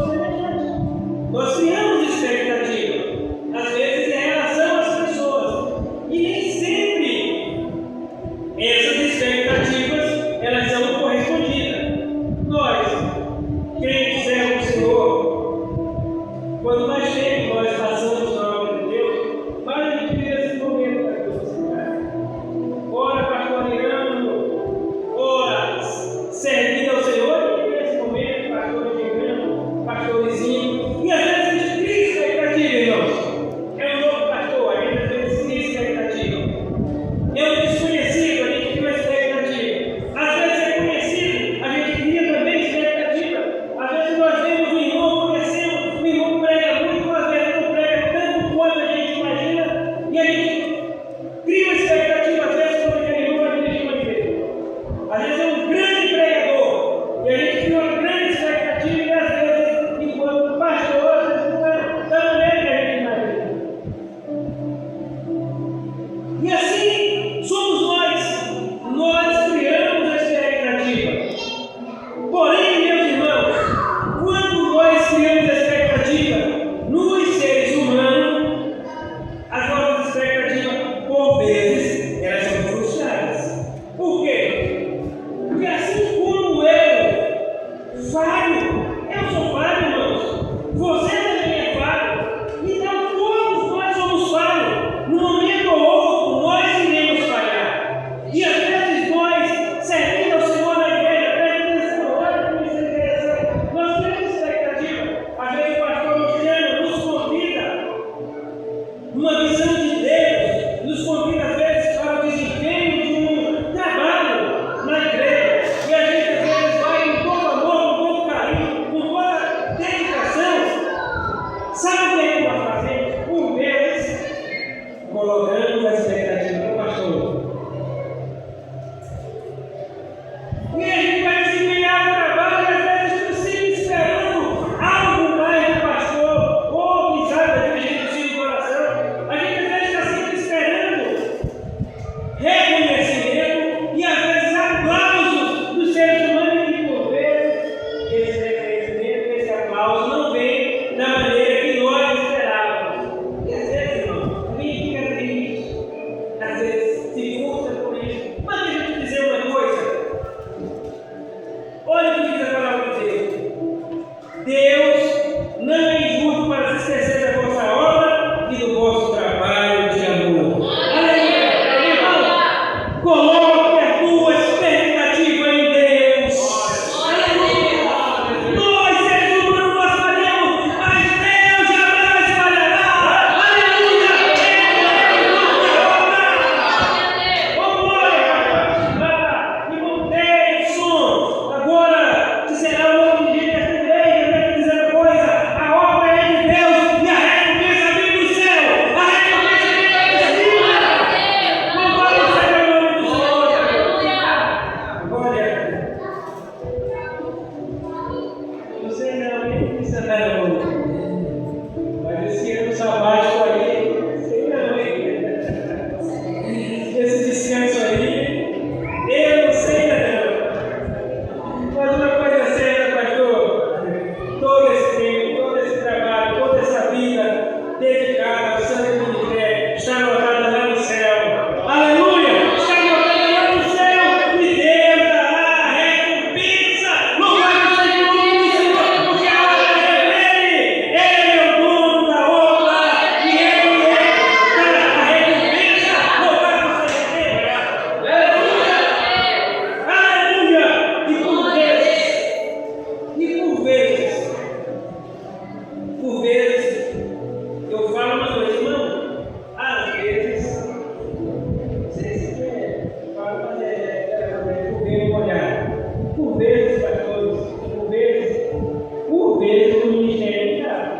Deus não é injusto para se esquecer da vossa obra e do vosso trabalho de amor. Aleluia! Irmão, coloque a tua expectativa em Deus. Nós, seres humanos, nós falhamos, mas Deus jamais falhará. Aleluia! Oh, glória! Irmão Deison, agora que será o nome de Deus desta igreja, eu quero dizer uma coisa: a obra é de Deus e a recompensa vem do céu. A recompensa vem de cima. Louvado seja o nome do Senhor. Glória. Não sei não, nem precisa não. Mas esse ano sabático aí, sei não, hein? Esse descanso aí, eu não sei não. Mas uma coisa é certa, pastor: todo esse tempo, todo esse trabalho, toda essa vida dedicada ao santo ministério está anotada lá no céu. Aleluia! Está anotada lá no céu e Deus dará a recompensa. Louvado seja o nome do Senhor, porque a obra é dele. Ele é o dono da obra e ele dará a recompensa. Louvado seja Deus. Aleluia! Aleluia! Por vezes, eu falo uma coisa, irmão, às vezes, não sei se é, falo, mas por ver uma olhada. Por vezes, pastores, por vezes o ministério é ingrato.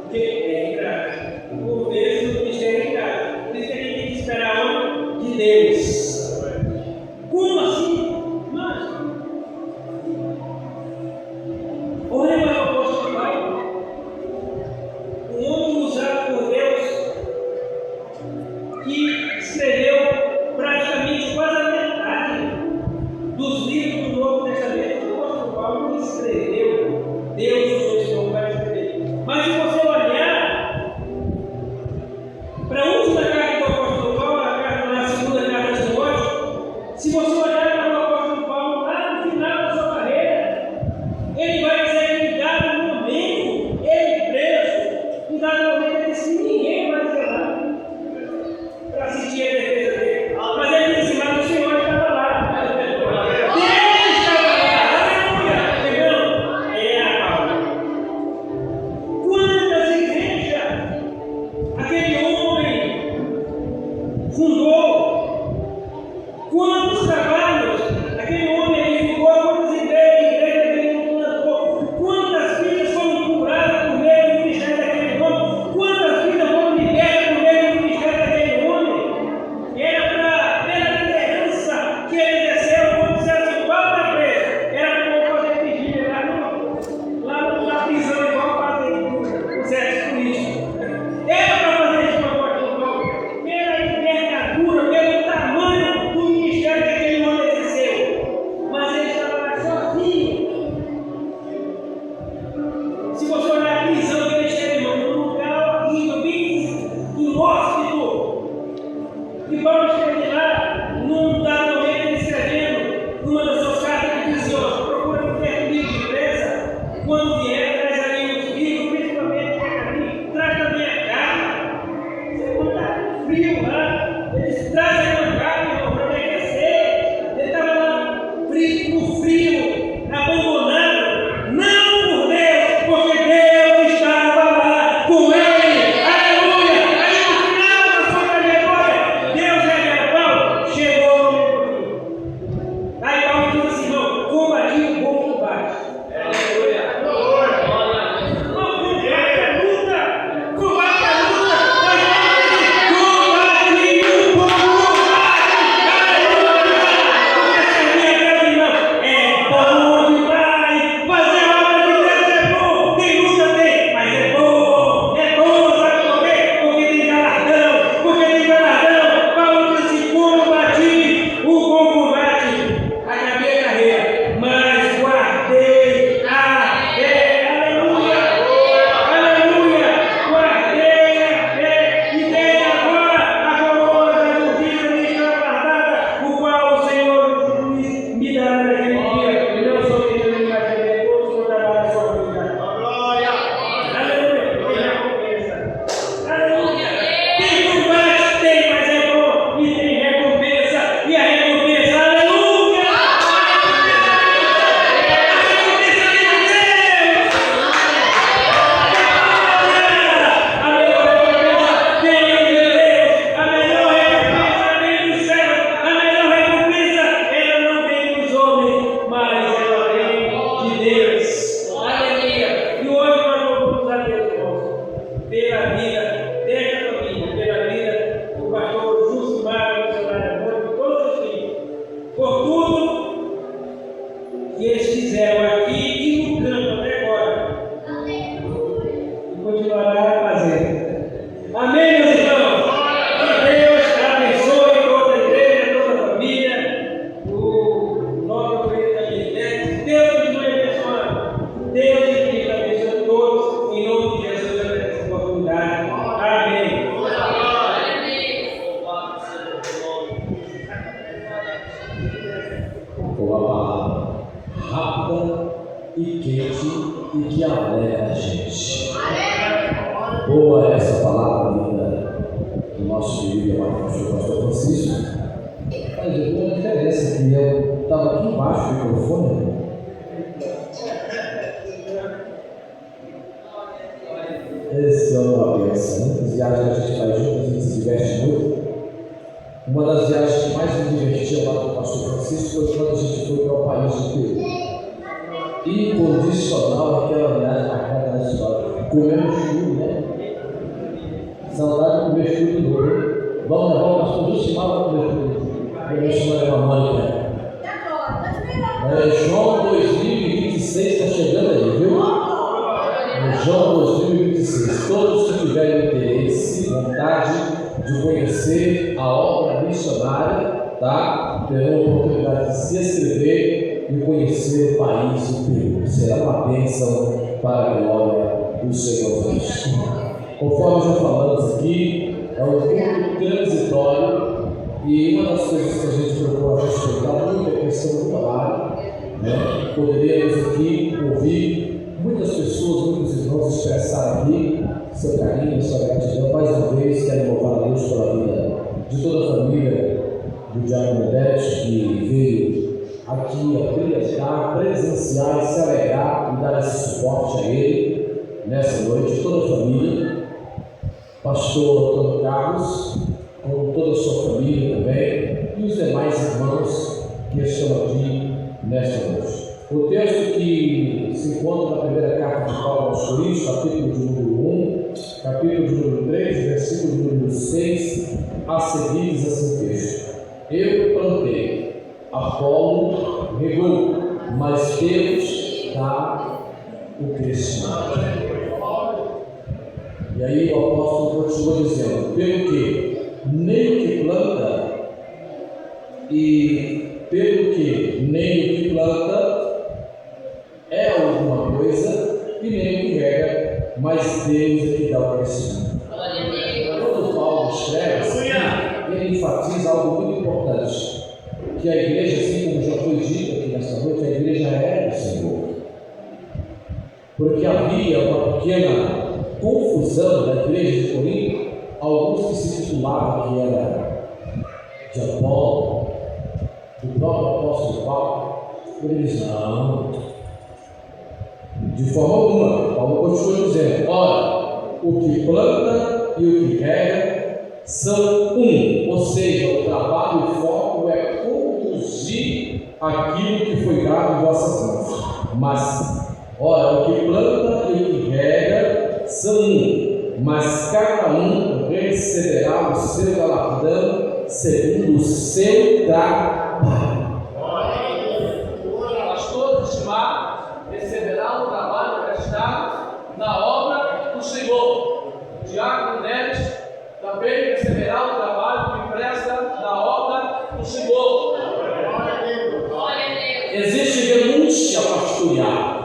Porque é ingrato. Por vezes o ministério é ingrato. Por isso que a gente tem que esperar a hora de Deus. Como assim? Mas, olha quente e que alegra a gente. Boa é essa palavra linda do nosso querido amado pastor Francisco. Mas eu tenho uma diferença que eu estava aqui embaixo do microfone. Esse é uma bênção. Muitas viagens a gente faz junto, a gente se diverte muito. Uma das viagens que mais me divertia lá com o pastor Francisco foi quando a gente foi para o país de Peru. Incondicional aquela viagem marcada na história. Comemos tudo, né? Saudade de comer tudo de novo. Vamos levar o pastor do Simão para comer tudo. Eu vou chamar a Mônica. João 2026 está chegando aí, viu? João 2026. Todos que tiverem interesse, vontade de conhecer a obra missionária, tá? Terão a oportunidade de se inscrever e conhecer o país do Peru. Será uma bênção para a glória do Senhor Deus. Conforme já falamos aqui, é um culto transitório e uma das coisas que a gente procura respeitar muito é a questão do horário, né? Poderíamos aqui ouvir muitas pessoas, muitos irmãos expressar aqui seu carinho, sua gratidão. Mais uma vez, quero louvar a Deus pela vida de toda a família do Diácono Odete, que veio aqui a brilhantar, presenciar, se alegrar e dar esse suporte a ele nessa noite, toda a família. Pastor Antônio Carlos, com toda a sua família também, e os demais irmãos que estão aqui nesta noite. O texto que se encontra na primeira carta de Paulo aos Coríntios, capítulo de número 1, capítulo de número 3, versículo de número 6, a seguir diz assim o texto: Eu plantei, Apolo regou, mas Deus dá o crescimento. E aí o apóstolo continua dizendo: pelo que nem o que planta e pelo que nem o que planta é alguma coisa e nem o que rega, mas Deus é que dá o crescimento. Quando Paulo escreve, ele enfatiza algo muito importante, que a igreja, assim como já foi dito aqui nesta noite, a igreja é do Senhor. Porque havia uma pequena confusão da igreja de Corinto, alguns que se titulavam que era de Apolo, do próprio apóstolo Paulo. Ele diz: não, de forma alguma. Paulo continua dizendo: ora, o que planta e o que rega são um, ou seja, o trabalho e o foco é conduzir aquilo que foi dado em vossas mãos. Mas, ora, o que planta e o que rega são um, mas cada um receberá o seu galardão segundo o seu trabalho. Pastor estimado receberá o trabalho prestado na obra do Senhor. Diácono Neves também receberá o trabalho que presta na obra do Senhor. Existe renúncia a pastorear.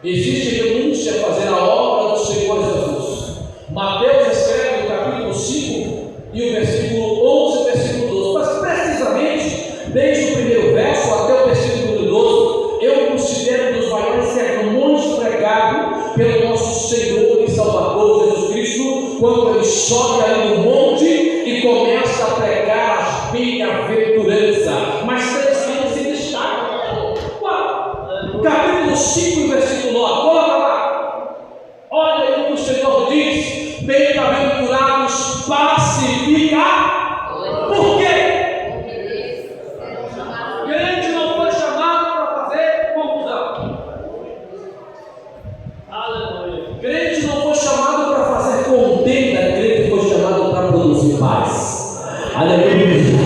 Existe renúncia a fazer a obra do Senhor Jesus. Mateus escreve no capítulo 5 e o versículo 11 e versículo 12. Mas precisamente, desde o primeiro verso até o versículo 12, eu considero um dos maiores sermões pregados pelo nosso Senhor e Salvador Jesus Cristo, quando ele sobe ali no monte e começa a pregar as bem-aventuranças. Mas três coisas se destacam. Capítulo 5, versículo 9, coloca lá. Olha aí o que o Senhor diz: bem-aventurados pacificar. Por quê? Crente não foi chamado para fazer confusão. Aleluia. Crente não foi chamado para fazer contenda, crente foi chamado para produzir paz. Aleluia.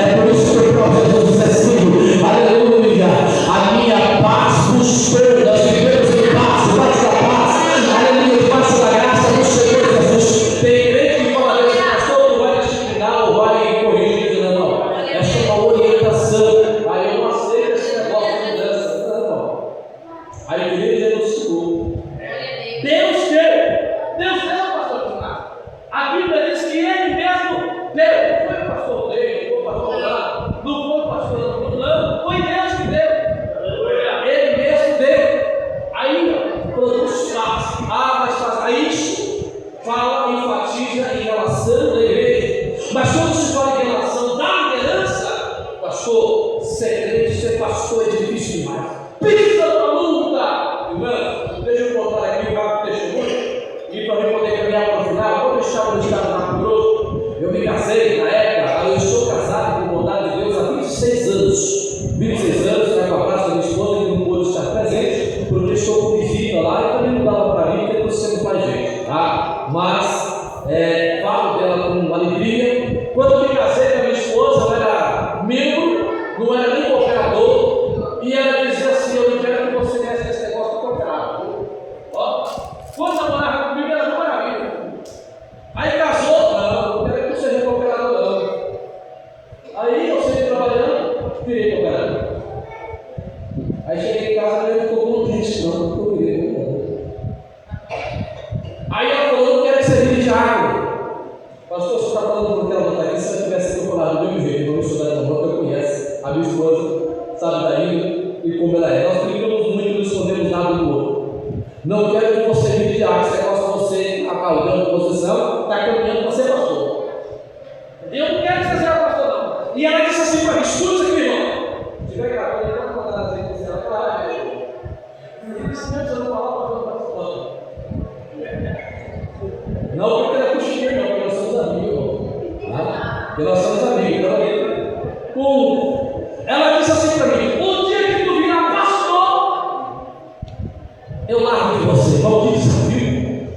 É por isso que o próprio Jesus diz assim: aleluia, a minha paz vos todas, vivemos em paz, paz da paz, aleluia, paz da graça do Senhor Jesus. Tem crente que fala desse pastor, não vai disciplinar ou vai corrigir, não. Essa é uma orientação. Aí eu não aceito esse negócio de mudança, não. A igreja é do Senhor. Deus deu, pastor Renato. A Bíblia diz que ele mesmo deu. Não foi o pastor dele, não foi o pastor lá, não foi o pastor fulano, foi Deus que deu. Ele mesmo deu. visita lá e também não dava para vir, porque trouxemos mais gente, tá? Mas falo dela com alegria. Quando eu me casei com a minha esposa, ela era membro, não era nem cooperador, e ela dizia assim: eu não quero que você mexa nesse negócio de cooperador. Ó, quando ela morava comigo, era uma maravilha. Aí casou, não quero que você seja cooperador, não. Aí eu saí trabalhando, virei cooperador. Aí cheguei em casa e ele ficou contente, não, porque eu virei cooperador. Aí ela falou: não quero que você vire de água. Pastor, você está falando porque ela não está aqui, se ela tivesse procurado do mesmo jeito, não estudar de uma boca, conhece a minha esposa, sabe da língua e como ela é. Nós brincamos muito, não escondemos nada do outro. Não quero que você vire de água, se negócio você está causando posição, está caminhando para ser pastor. Eu não quero que você seja pastor, não. E ela disse assim para mim: escuta isso aqui, irmão. Se tiver gravando, ele vai mandar assim, você vai falar. Ele disse: não, você não fala para o pastor. Não, porque ela é coxinha, não, porque nós somos amigos, tá? Porque nós somos amigos, ela disse assim para mim: o dia que tu virar pastor, eu largo de você. Maldito desafio.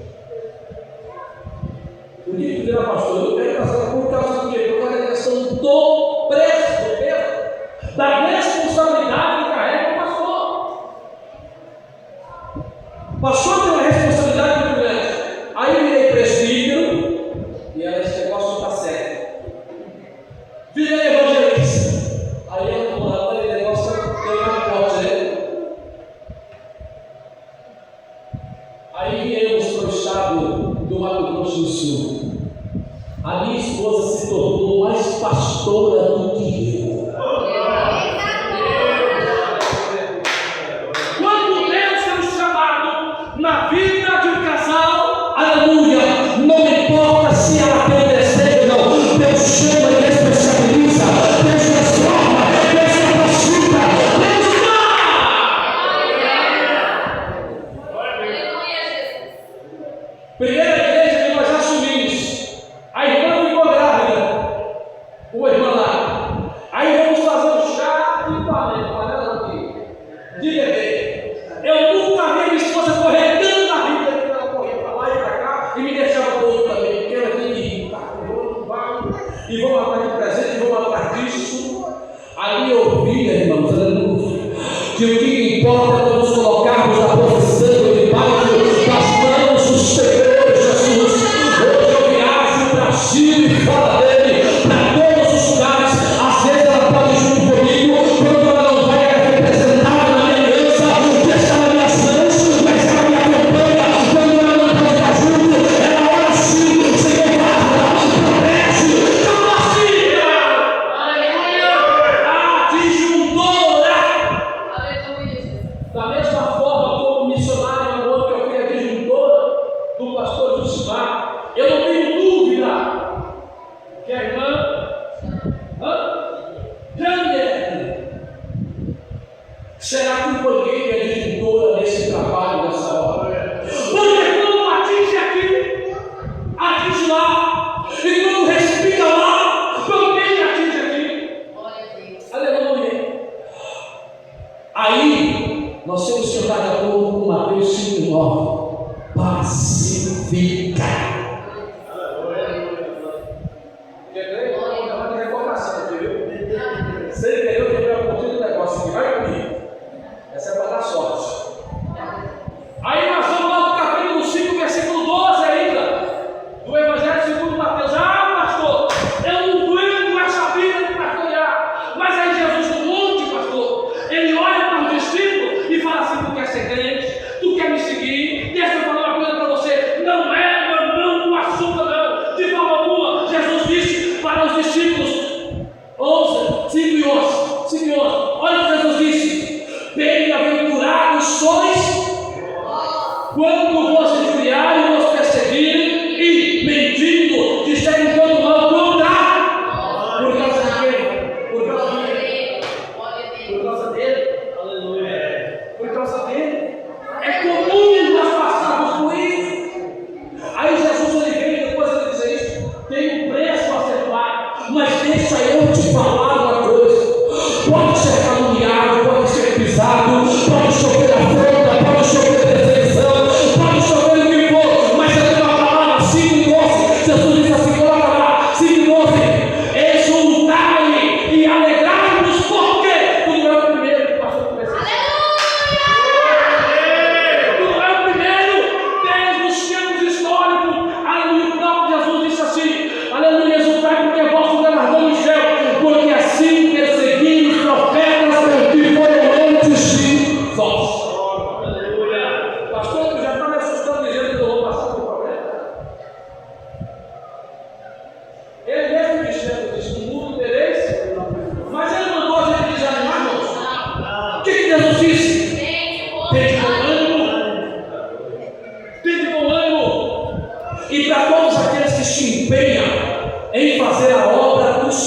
O dia que tu virar pastor, eu quero casar por causa do quê? Por causa da questão do preço, do peso, da responsabilidade que carrega o pastor. O pastor tem uma responsabilidade muito grande. Aí eu virei presbítero e ela disse: negócio não está certo. Virei evangelista. Aí ela falou: olha, o negócio tem mais forte, né? Aí viemos para o estado do Mato Grosso do Sul. A minha esposa se tornou mais pastora do que eu. Quando Deus tem um chamado na vida de um casal, aleluia, não importa se ela tem desejo ou não, Deus chama e responsabiliza, Deus transforma, Deus capacita, Deus dá. Primeira igreja que nós assumimos, a irmã ficou grávida, uma irmã lá. Aí vamos fazer um chá de panela aqui, de bebê. Eu nunca vi minha esposa correr tanto na vida que ela corria para lá e para cá e me deixava doido também, porque ela tinha que ir, tá, e vou matar de presente, vou matar disso. Ali eu via, irmãos, que o que importa é nos colocarmos na posição debaixo das mãos do Senhor Jesus. Hoje eu viajo para Brasil e fora dele, para todos os lugares. Às vezes ela pode ir junto comigo, quando ela não vai representada na minha aliança, que está nas minhas mãos, mas ela me acompanha. Quando ela não pode estar junto, ela ora assim: Senhor, guarda, protege, capacita. Atinge um dor. Da mesma forma como missionário no ano que eu fui adjuntor do pastor Jusimar, eu não tenho dúvida que a irmã Jânia será companheira e adjuntora nesse trabalho, nessa obra. Porque quando atinge aqui, atinge lá, e quando respira lá, também atinge aqui. Aleluia. Aí nós temos que andar de acordo com Mateus 5,9. Pacifica. Quer ver? Vamos dar uma recordação aqui, viu? Sem querer, eu tenho um pouquinho do negócio aqui. Vai comigo. Essa é para dar sorte. Aí nós vamos lá no capítulo 5, versículo 12 ainda, do Evangelho segundo Mateus. Pastor, eu não aguento com essa vida de pastorear. Mas aí Jesus no monte, pastor, ele olha para os discípulos e fala assim: tu quer ser crente? Tu quer me seguir? Deixa eu falar uma coisa para você: não é mamão com açúcar, não, de forma alguma. Jesus disse para os discípulos, 5 e 11, olha o que Jesus disse: bem-aventurados sois quando vos injuriarem e vos perseguirem e, mentindo, disserem todo mal contra. Por causa de quem? Por causa dele. Por causa dele. Aleluia. Por causa dele. É comum nós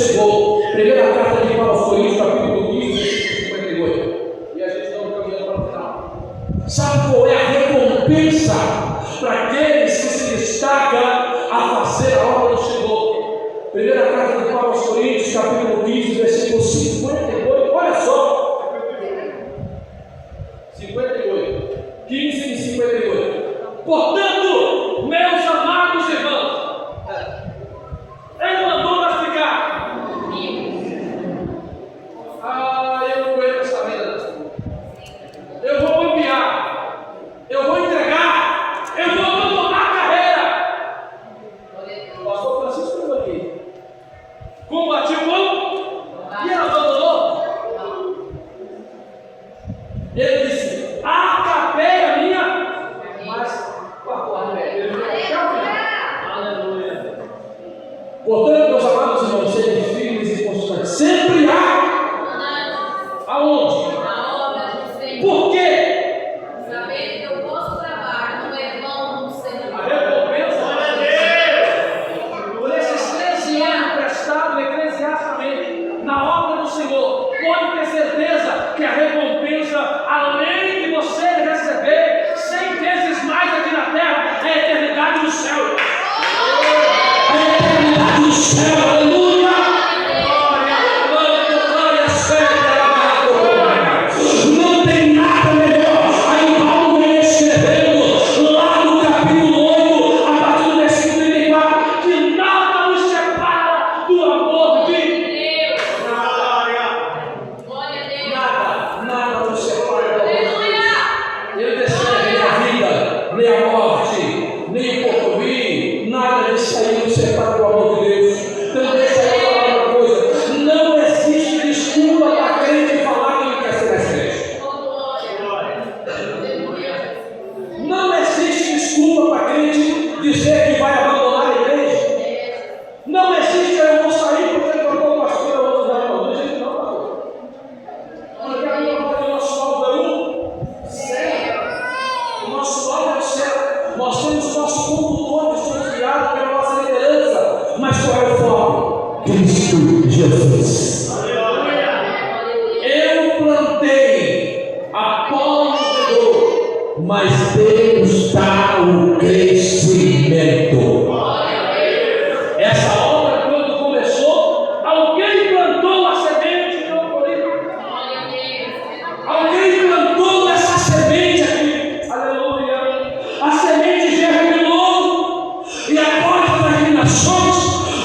chegou. Primeira carta de Paulo aos Coríntios, capítulo 15, versículo 58. E a gente está caminhando para o final. Sabe qual é a recompensa para aqueles que se destacam a fazer a obra do Senhor? Primeira carta de Paulo aos Coríntios, capítulo 15, versículo 58. Olha só. 58. 15 e 58. Portanto, meus amados irmãos, ele mandou nós ficar. Eu não aguento essa vida. Eu vou cambiar. Eu vou entregar. Eu vou abandonar a carreira. O pastor Francisco estava aqui. Combati o bom e ele abandonou. Ele disse: acabei a minha, mas guardou a velha. Aleluia. Portanto, meus amados irmãos, sejam firmes e constantes. Sempre há. Aonde? Na obra do Senhor. Por quê? Sabendo que o vosso trabalho não é vão no Senhor. A recompensa por esses 13 anos prestados eclesiasticamente na obra do Senhor, pode ter certeza que a recompensa, além de você receber 100 vezes mais aqui na terra, é a eternidade no céu. A eternidade do céu, aleluia! Glória, séria, não tem nada melhor. Aí Paulo vem escrevendo lá no capítulo 8, a partir do versículo 34, Que nada nos separa do amor de Deus. Deus. Glória a Deus. nada nos separa do amor de Deus. Aleluia. Ele descreve nem a vida, nem a morte, nem o porvir, nada disso aí nos separa do amor de Deus. Então deixa eu falar uma coisa: não existe desculpa para crente falar que não quer ser mais crente. Não existe desculpa para crente dizer que vai abandonar a igreja. Não existe, eu vou sair porque eu estou com as coisas, eu vou usar. Não existe, não, pastor. Porque a minha voz, o nosso alvo é o céu. O nosso alvo é o céu. Nós temos nosso condutor desconfiado pela nossa liderança. Mas qual é o foco? Cristo Jesus. Eu plantei, Apolo regou, mas Deus dá o crescimento. Essa obra, quando começou, alguém plantou a semente de Ocorinto. Alguém plantou essa semente aqui. Aleluia. A semente germinou. E após as germinações,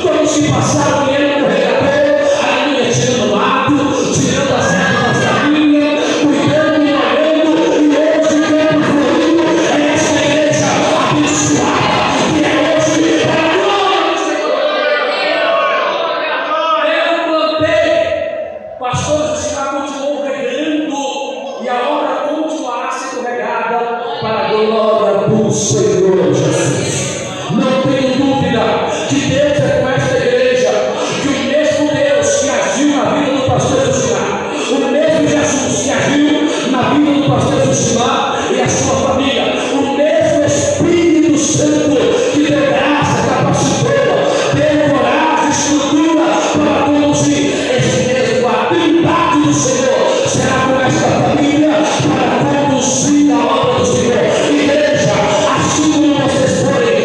quando se passaram ele no regateiro, aleluia, tirando mato, tirando as ervas da vinha, cuidando e olhando, e hoje vendo florido, é essa igreja abençoada, que é hoje para a glória do Senhor. Eu plantei, pastor Justiça continuou regando, e a obra continuará sendo regada para a glória do Senhor Jesus. Não tenho dúvida que Deus é com esta igreja, que o mesmo Deus que agiu na vida do pastor Justiça, o mesmo Jesus que agiu na vida do pastor Justiça e a sua família, o mesmo Espírito Santo que deu graça, capacitou, deu coragem, estrutura para conduzir esse mesmo, a trindade do Senhor será com esta família para conduzir a obra do Senhor. Igreja, assim como vocês forem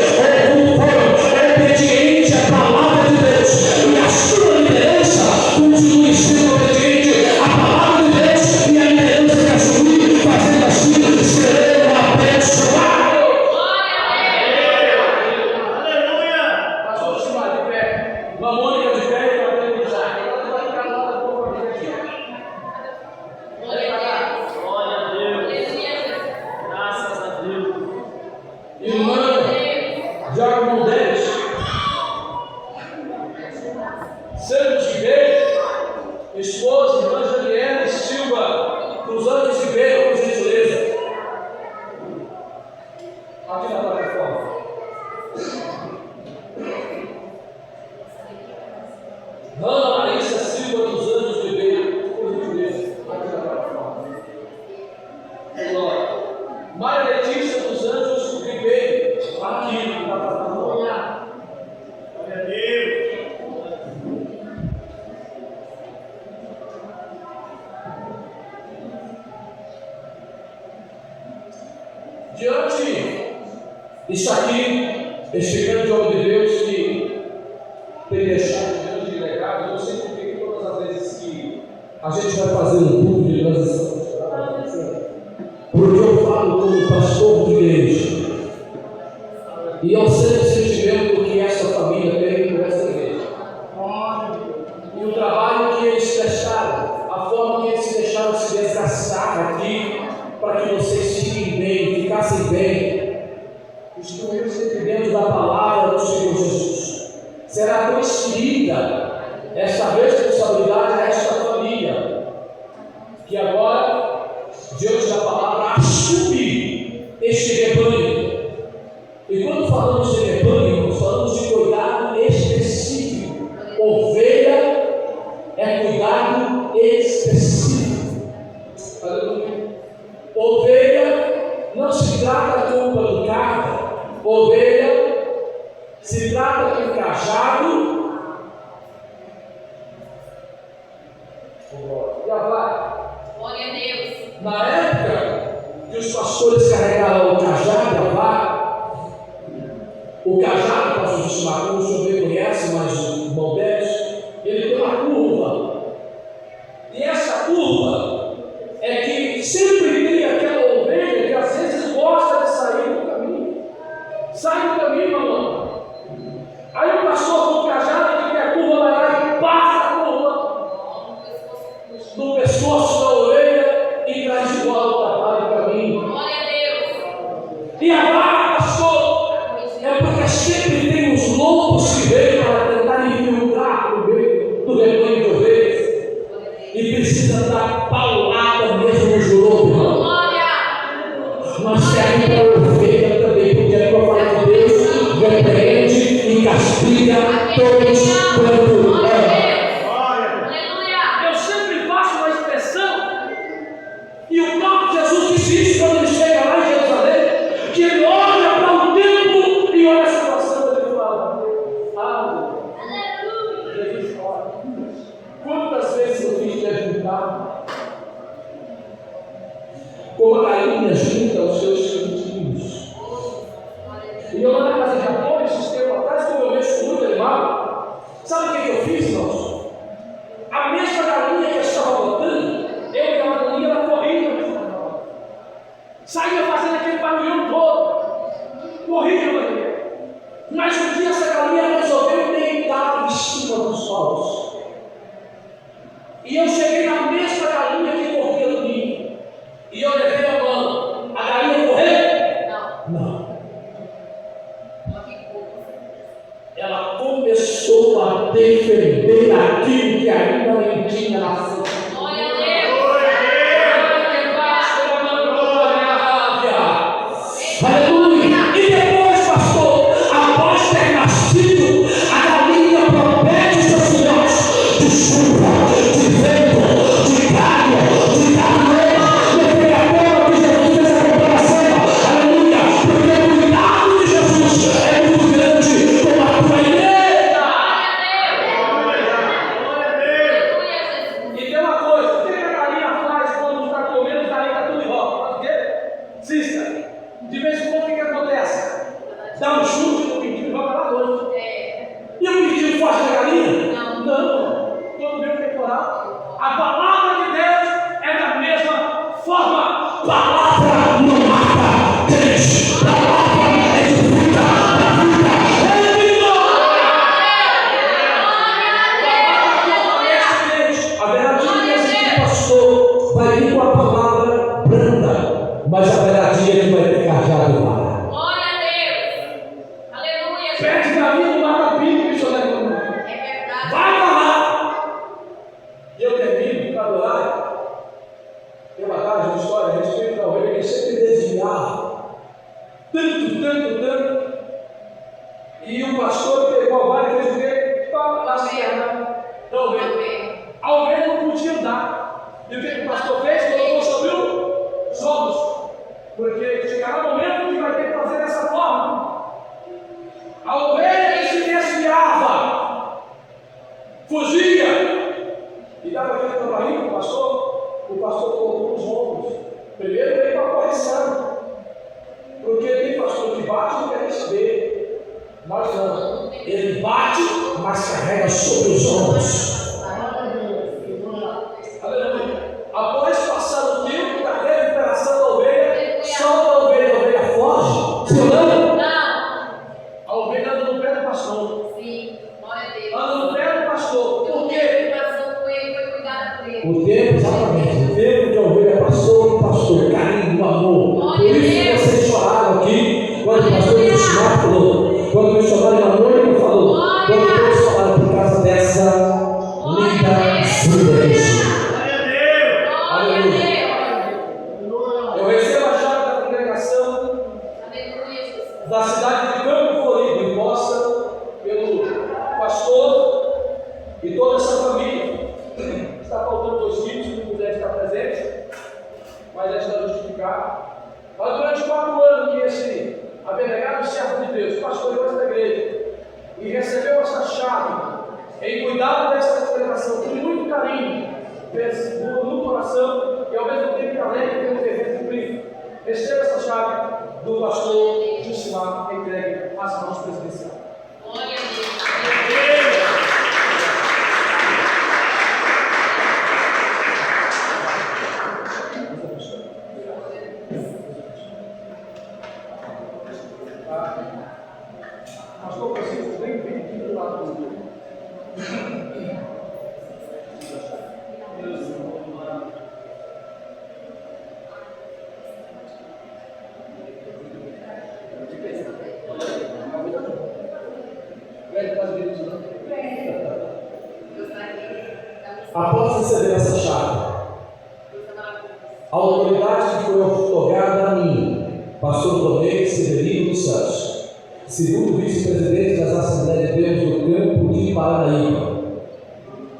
Diante disso aqui, este grande homem de Deus que tem deixado diante de legado, eu sempre digo todas as vezes que a gente vai fazer um culto de transição, porque eu falo como pastor de igreja, e eu sei o sentimento que essa família tem por essa igreja, e o trabalho que eles deixaram, a forma que eles se deixaram se desgastar aqui, para que vocês fiquem bem, ficassem bem, estejam sempre dentro da palavra do Senhor Jesus. Será transferida esta responsabilidade a esta família, que agora, diante da palavra, assume este rebanho. E quando falamos de rebanho, nós falamos de cuidado específico. Ovelha é cuidado específico. Aleluia. Ovelha não se trata com pancada. Ovelha se trata com cajado. Já vai. Glória a Deus. Na época que os pastores carregavam o cajado e a vara, o cajado, pastor de Marcos, o senhor bem conhece, mas o irmão Dez, ele tem uma curva. E essa curva é que sempre tem aquela ovelha que às vezes gosta de sair do caminho. Sai do caminho, mamãe. Aí o pastor com o cajado que tem a curva vai lá e passa a curva no pescoço da ovelha e traz de volta para o caminho. Glória a Deus. E a vara, pastor, é porque sempre tem os lobos que vêm para tentar infiltrar no meio do rebanho de ovelhas. E precisa dar paulada mesmo nos lobos, irmão. Glória. Mas serve para a ovelha também, porque a tua palavra de Deus repreende e castiga todos quanto é. Aleluia. Eu sempre faço uma expressão, e o próprio Jesus disse isso quando ele chega lá em Jerusalém, que ele olha para o templo e olha a situação e ele fala: Jesus fala. Quantas vezes eu fiz perguntar como a galinha junta os seus filhotinhos? E eu lá na casa de Japão, esses tempos atrás, como eu mexo muito animal, sabe o que eu fiz, irmãos? A mesma galinha que eu estava botando, eu e a galinha, ela corria, saía fazendo aquele barulhão todo, corria, galinha. Mas um dia essa galinha resolveu deitar em cima dos paus. E eu cheguei na mesma galinha que corria do ninho. E eu levei a mão. A galinha correu? Não. Ela começou a defender aquilo que ainda nem tinha nascido. Glória a Deus. Aleluia! E depois, pastor, após ter nascido, a galinha protege seus filhotes de chuva, de vento, de galho, de carneiro. Levei a pena que Jesus fez a comparação. Aleluia! Porque o cuidado de Jesus é muito grande com a tua igreja. Aleluia. E tem uma coisa: o que a galinha faz quando está comendo? Os galinhos estão tudo em volta. Faz o quê? Cisca. De vez em quando, o que acontece? Dá um chute no pintinho e volta lá longe. E o pintinho foge da galinha? Não. Todo meu temporal. A palavra de Deus é da mesma forma. Palavra não mata crente. Palavra é de vida para vida. É vida. A verdade é que o pastor vai vir com a palavra branda, mas a verdade é que vai ter cajado e vara. Glória a Deus. Aleluia. Pede para mim no mata-pinto, missionário. É verdade. Vai para lá! E eu termino para adorar. Tem uma tarde, uma história a respeito da ovelha que sempre desviava. Tanto. E o pastor pegou a vara e fez o quê? Para as pernas da ovelha. A ovelha não podia andar. E o que o pastor fez? Colocou sobre os ombros. Porque chegará o momento que vai ter que fazer dessa forma. A ovelha que se desviava, fugia, e dava aquele trabalhinho para o pastor colocou nos ombros. Primeiro veio para a correção. mas carrega sobre os ombros. Após passar o tempo da recuperação da ovelha, solta a ovelha foge. Sim ou não? Não. A ovelha anda no pé do pastor. Sim. Glória a Deus. Anda no pé do pastor. Por quê? Passou com ele, foi cuidado por ele. O tempo, exatamente. O tempo que a ovelha passou, o pastor, carinho, amor. Por isso que vocês choraram aqui, quando o pastor Cristina falou, quando o missionário Manuel falou, quando todos falaram por causa dessa linda vida. Glória a Deus. Eu recebo a chave da congregação Aleluia, Jesus. da cidade de Campo Florido, imposta pelo pastor e toda essa família. Está faltando 2 filhos que não puderam estar presentes, mas já está justificado. Mas durante 4 anos que esse abnegado servo de Deus pastoreou esta igreja e recebeu essa chave em cuidado desta congregação com muito carinho, no coração e ao mesmo tempo alegre pelo dever cumprido. Receba essa chave do pastor Jusimar entregue às mãos presidenciais. Glória a Deus. Pastor Francisco, vem aqui do lado do Após receber essa chave, a autoridade que foi otorgada a mim, pastor Tomé Severino dos Santos, segundo vice-presidente das Assembleias de Deus do Campo de Paranaíba.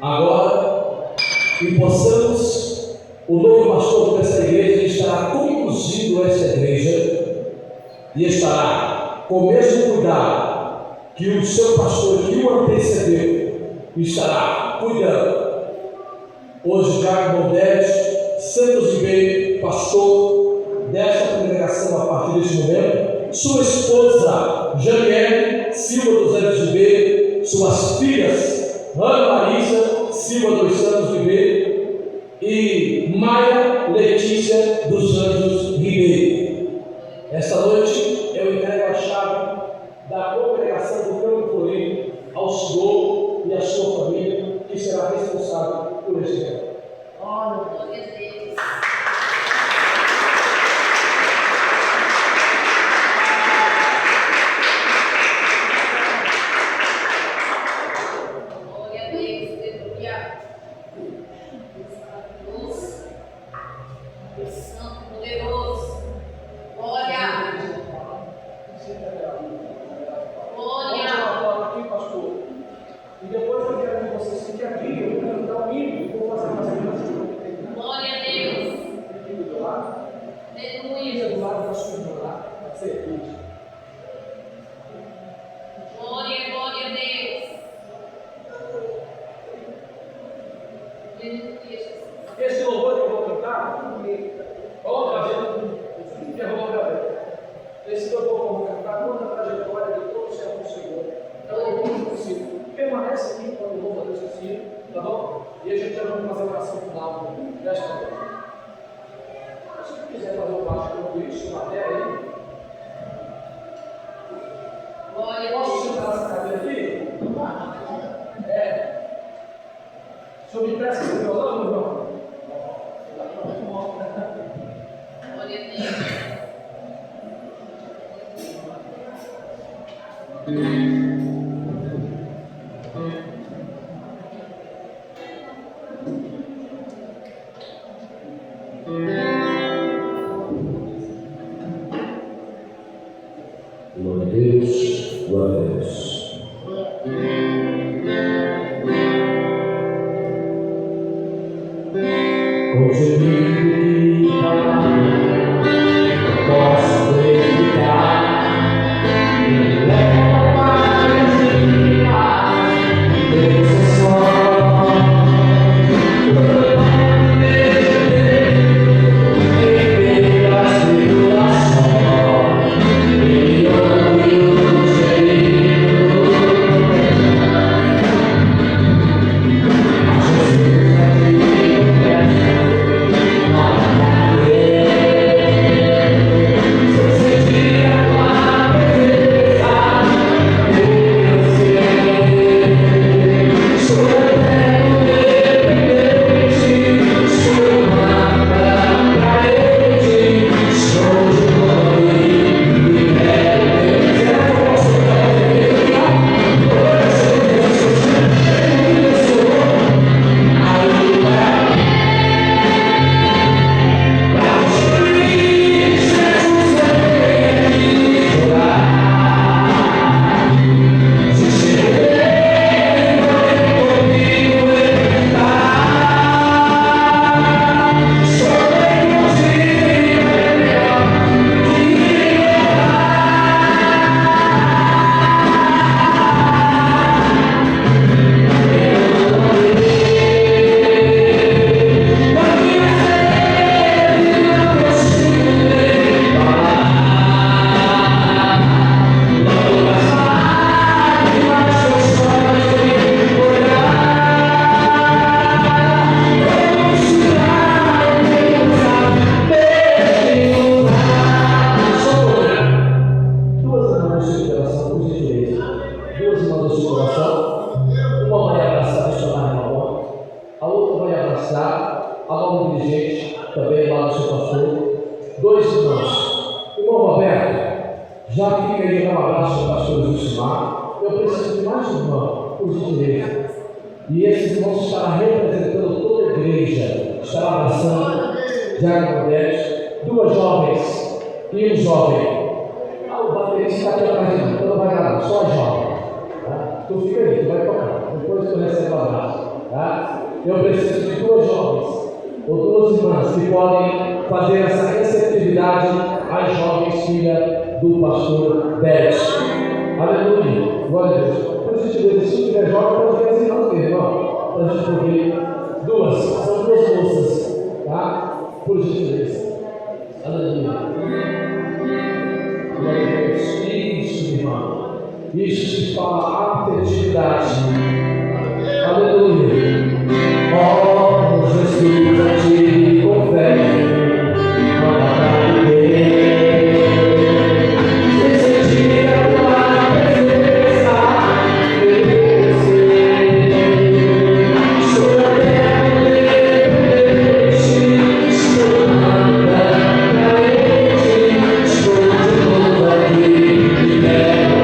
Agora, que possamos, o novo pastor desta igreja estará conduzindo esta igreja e estará com o mesmo cuidado que o seu pastor que o antecedeu estará cuidando. Hoje, Carlos Modeste Santos Ribeiro, pastor desta congregação a partir deste momento, sua esposa Janiele Silva dos Anjos Ribeiro, suas filhas Ana Marisa Silva dos Santos Ribeiro e Maia Letícia dos Anjos Ribeiro. Esta noite eu entrego a chave da congregação do Campo Florido ao senhor e à sua família, que será responsável por este tempo. Glória a Deus. Glória a Deus, aleluia. Luz, Santo, poderoso. Glória. Glória. Aqui, pastor. E depois eu quero que vocês fiquem aqui, eu vou cantar um hino e vou fazer mais uma Glória a Deus. aqui do lado. Aleluia. Do lado da sua irmã, pode ser aqui. Glória, glória a Deus. Aleluia, Jesus. Esse louvor que eu vou cantar, coloca a gente, interrompe a vez. Esse louvor que eu vou cantar, conta a trajetória de todo o servo do Senhor. Então, o que possível. Permanece aqui quando o louvo a Deus assim, tá bom? E a gente já vai fazer a oração final desta noite. Se você quiser fazer o baixo com isso, matéria aí. Glória a Posso Deus. sentar essa cadeira aqui? É. O senhor me presta esse violão, meu irmão? Glória a Deus. Glória a Deus, glória a Deus. Com gemido e palavra, posso verificar. Me leva para as minhas, Deus é só. Em pelas tribulações, e ouviu o cheiro. Alberto, já que fica aí dar um abraço para o pastor Jusimar, eu preciso de mais um irmão, por gentileza. E esses irmãos estarão representando toda a igreja, estará abraçando Diácono Modesto, 2 jovens e um jovem. O baterista está aqui atrás de mim, então não vai dar nada, só jovem. Tá? Tu fica aí, tu vai tocar, depois tu recebe o abraço. Tá? Eu preciso de 2 jovens ou 2 irmãs que podem fazer essa receptividade às jovens filhas do pastor Bete. Aleluia, glória a Deus. Por gentileza, se tiver jovem, pode ver as irmãs dele, ó, para a gente ouvir. 2, são 2 moças, tá? Por gentileza. Aleluia. Glória a Deus. Isso, irmão. Isso que fala afetividade. Aleluia. Oh, Jesus, a ti confesso, manda pra viver. Se sentir a tua presença, estou na terra, estou na carente, estou de novo aqui, me leva.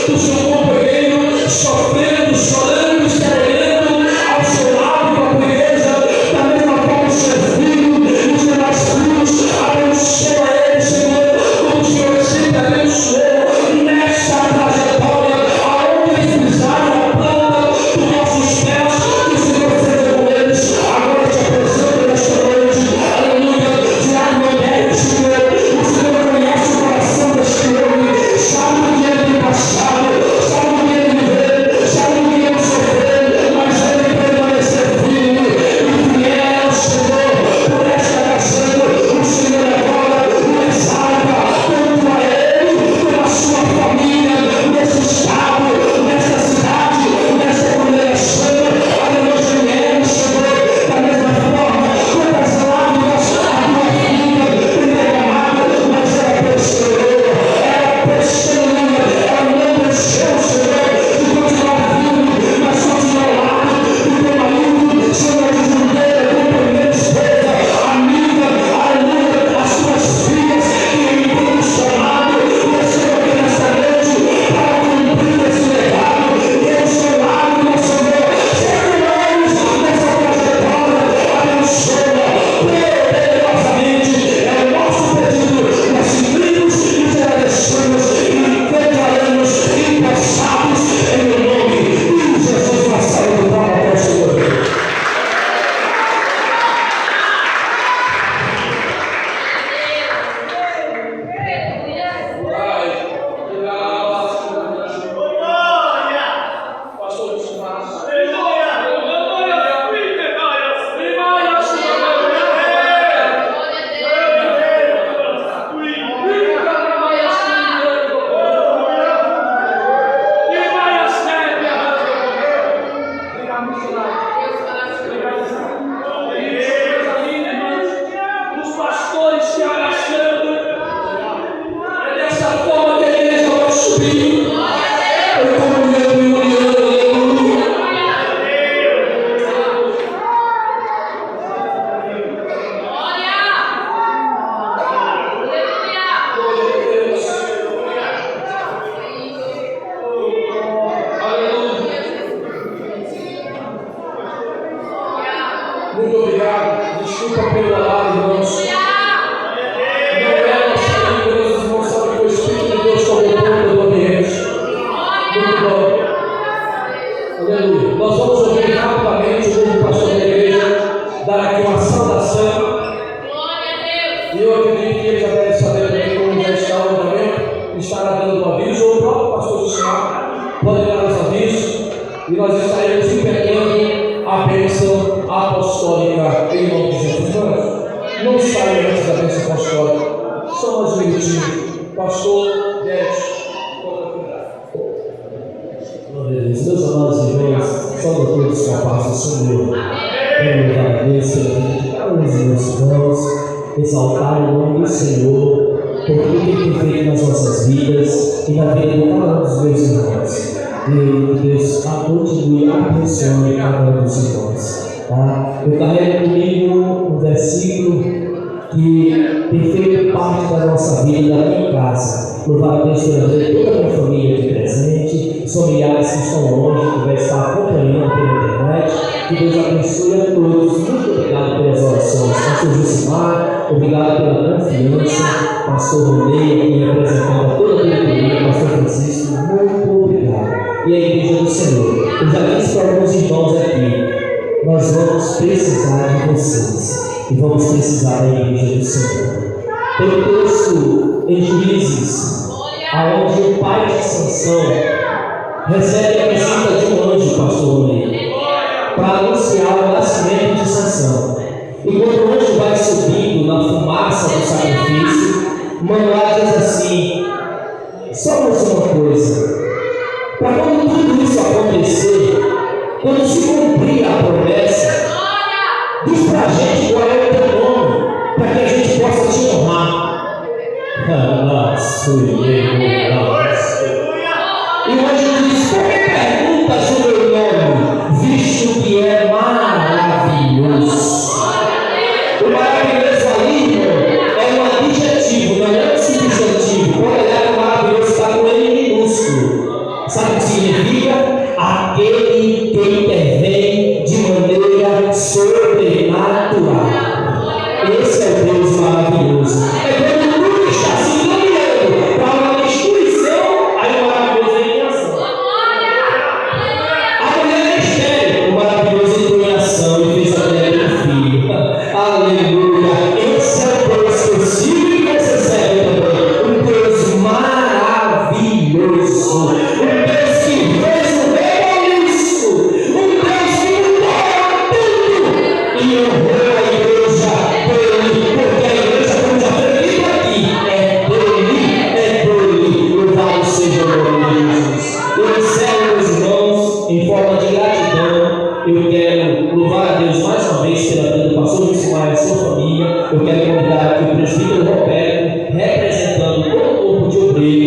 do seu companheiro, sofrendo, chorando, sereno, ao seu lado com a tua igreja, da mesma forma o seu filho, os demais filhos, abençoa ele, Senhor, como o Senhor sempre abençoou, nessa trajetória, aonde eles pisarem a planta dos nossos pés, que o Senhor seja com eles. Agora te apresento nesta noite, aleluia, Diácono André, Senhor, o Senhor conhece o coração deste homem, sabe o que ele tem passado, sabe o que ele viveu, sabe o que ele sofreu, mas ele permanecer firme e fiel, Senhor, por esta razão, o Senhor agora o exalta, tanto a ele, como a sua família, nesse estado, nessa cidade, nessa congregação, aleluia, Senhor, da mesma forma, quantas lágrimas a tua filha tem derramado, mas ela perseverou, ela não deixou, Senhor, de continuar firme, mas continua ao lado do teu marido, Senhor, de mulher, companheira, esposa, amiga, aleluia, as tuas filhas que ele tem chamado, e eu estou aqui nesta noite para cumprir esse legado, e eu estou lá, meu Senhor, sempre mais nessa trajetória, abençoa, poderosamente, é o nosso pedido, nós seguimos e te agradecemos e declaramos interessados em o nome de Jesus Nazareno, para o Senhor. Os pastores se abraçando, é dessa forma que a igreja vai subir. Eu comunhão e união, aleluia. Muito obrigado. Desculpa pelo horário, irmãos. Não é nossa língua, meus irmãos sabem que o Espírito de Deus tomou conta do ambiente. Muito bom. Aleluia. Nós vamos ouvir rapidamente o novo pastor da igreja dar aqui uma saudação. E eu acredito que ele já deve saber também como já está o andamento. Estará dando um aviso, ou o próprio pastor do Senhor pode dar os avisos. E nós estaremos empenhando a bênção apostólica em nome de Jesus. Não saia antes da bênção apostólica. Só mais um minutinho. Pastor Décio. Glória a Deus. Meus amados irmãos, salve a todos com a paz do Senhor. Quero louvar a Deus pela vida de cada um dos meus irmãos, exaltar o nome do Senhor, por tudo que Ele tem feito nas nossas vidas e na vida de cada um dos meus irmãos. E Deus continue abençoando cada um dos irmãos. Tá? Eu carrego comigo um versículo que tem feito parte da nossa vida, da minha casa. Louvar a Deus pela vida de toda a minha família aqui presente, os familiares que estão longe, que vai estar acompanhando pela internet. Que Deus abençoe a todos. Muito obrigado pelas orações. Pastor Josimar, obrigado pela confiança. Pastor Rodeio, que representando toda a diretoria. Pastor Francisco, muito obrigado. E a igreja do Senhor. Eu já disse para alguns irmãos aqui, nós vamos precisar de vocês. E vamos precisar da igreja do Senhor. Tem um texto em Juízes, aonde o pai de Sansão recebe a visita de um anjo, pastor Rodeio, para anunciar o nascimento de Sansão. E quando o anjo vai subindo na fumaça do sacrifício, Manoá diz assim: só mais uma coisa, para quando tudo isso acontecer, quando se cumprir a promessa, diz para a gente qual é o teu nome, para que a gente possa te honrar. E o anjo diz: por que perguntas o meu nome, visto que é maravilhoso? O maravilhoso ali, é um adjetivo, não é um substantivo. Pode olhar que o maravilhoso está com ele minúsculo.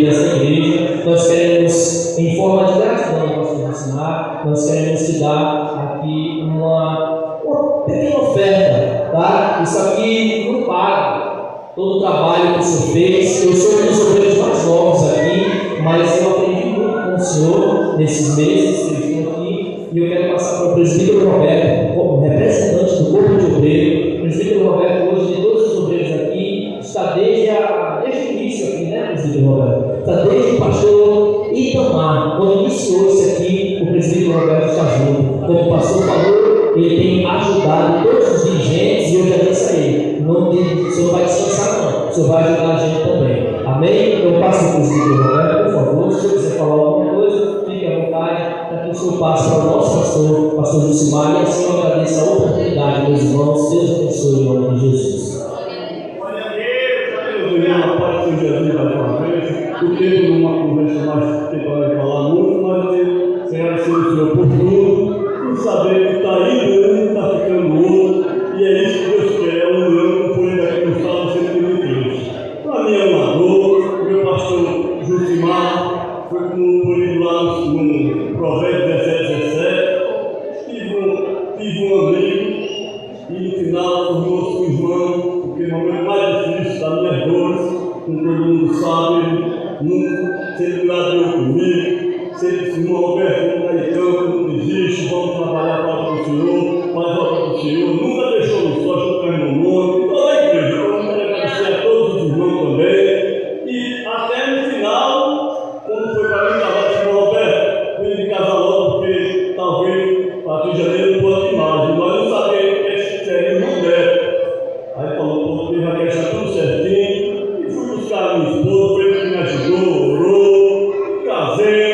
líder dessa igreja. Nós queremos, em forma de gratidão, pastor Lucimar, nós queremos te dar aqui uma pequena oferta, tá? Isso aqui não paga todo o trabalho que o senhor fez. Eu sou um dos obreiros mais novos aqui, mas eu aprendi muito com o senhor nesses meses que eu estou aqui, e eu quero passar para o presbítero Roberto, como representante do corpo de obreiro. O presbítero Roberto, hoje, de todos os obreiros aqui, está desde o início aqui, né, presbítero Roberto? Está desde o pastor Itamar, quando iniciou isso aqui, o presbítero Roberto está junto. Como o pastor falou, ele tem ajudado todos os dirigentes, e eu já disse a ele, o senhor vai descansar não, o senhor vai ajudar a gente também. Amém? Então passe para o presbítero Roberto, por favor. Se o senhor quiser falar alguma coisa, fique à vontade, para que o senhor passe para o nosso pastor Lucimar, e assim eu agradeço a oportunidade, meus irmãos. Deus abençoe em nome de Jesus. A paz de Jesus mais uma vez. O tempo numa conversa mais que vai falar muito, mas eu quero agradecer o Senhor por tudo e saber que está aí, está ficando outro, e é isso que Deus quer, o união com o poder daqui no Estado sempre de Deus. Para mim é uma dor, meu pastor Jusimar foi promovido lá no Provérbios 17, tive um amigo, e no final os meus irmãos, porque no momento mais difícil das minhas dores, como todo mundo sabe, nunca sempre gradou comigo, sempre disse, irmão Roberto, não está em campo, não desiste, vamos trabalhar para o Senhor, faz obra para o Senhor, nunca deixou no só, estou com o nome, toda a igreja. Eu quero agradecer a todos os irmãos também, e até no final, quando foi para mim casar, disse, irmão Roberto, fui de casar logo, porque talvez a partir de janeiro não pode mais, nós não sabemos que esse seria o irmão dela. Aí falou, pô, vai deixar tudo certinho, e fui buscar a minha esposa, foi ele que me ajudou, orou, casei,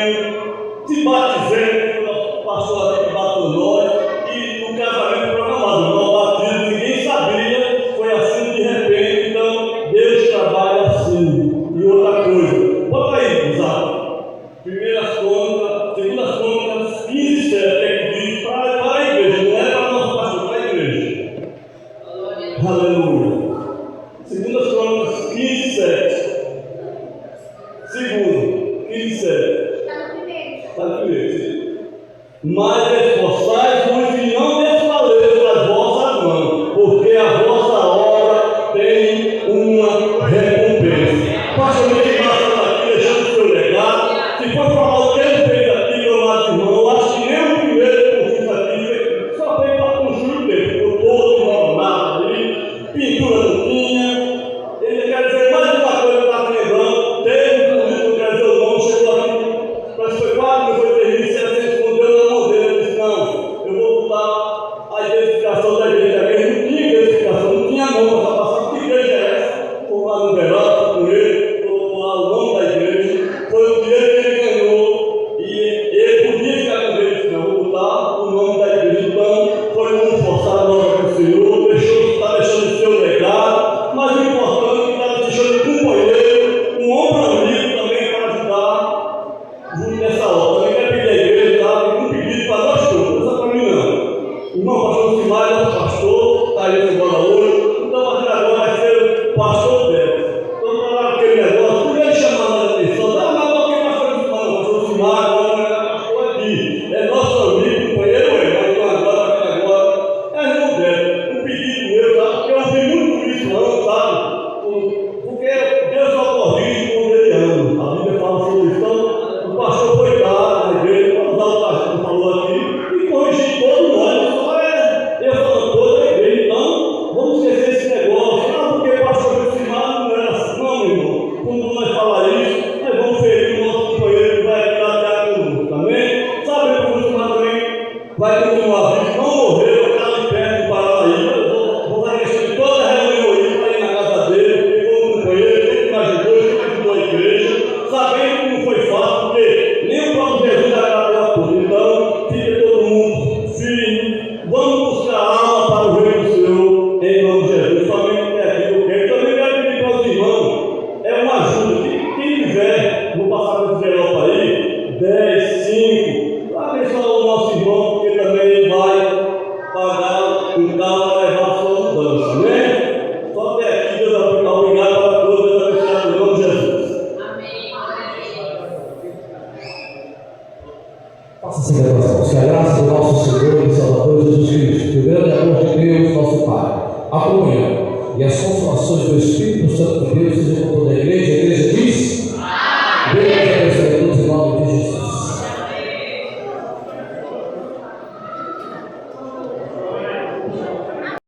se batizei, o pastor aqui que bateu nós, e o casamento programado, não batismo, ninguém sabia, foi assim de repente. Então Deus trabalha assim. E outra coisa, bota aí, Isaac, primeiras contas, segundas contas, 15:7, é que diz para a igreja, não é para o nosso pastor, para a igreja. Aleluia. Segundas Crônicas 15:7. Segundo, 15:7. Está no primeiro. Mas esforçai-vos e não desfaleçam as vossas mãos, porque a vossa obra tem uma recompensa. Faça o que passa aqui, deixando o seu legado. Se for falar o que ele fez aqui, meu amado irmão, eu acho que nem o primeiro que eu fiz aqui só fez para construir o tempo. Ficou todo enrolado ali, pintura não tinha. Ele quer dizer mais uma coisa que está lembrando. Teve um político, quer dizer, o nome chegou aqui, mas foi 4, foi 3.700, escondeu na mão dele. Ele disse: não, e as consolações do Espírito Santo de Deus sejam com toda a igreja. A igreja diz: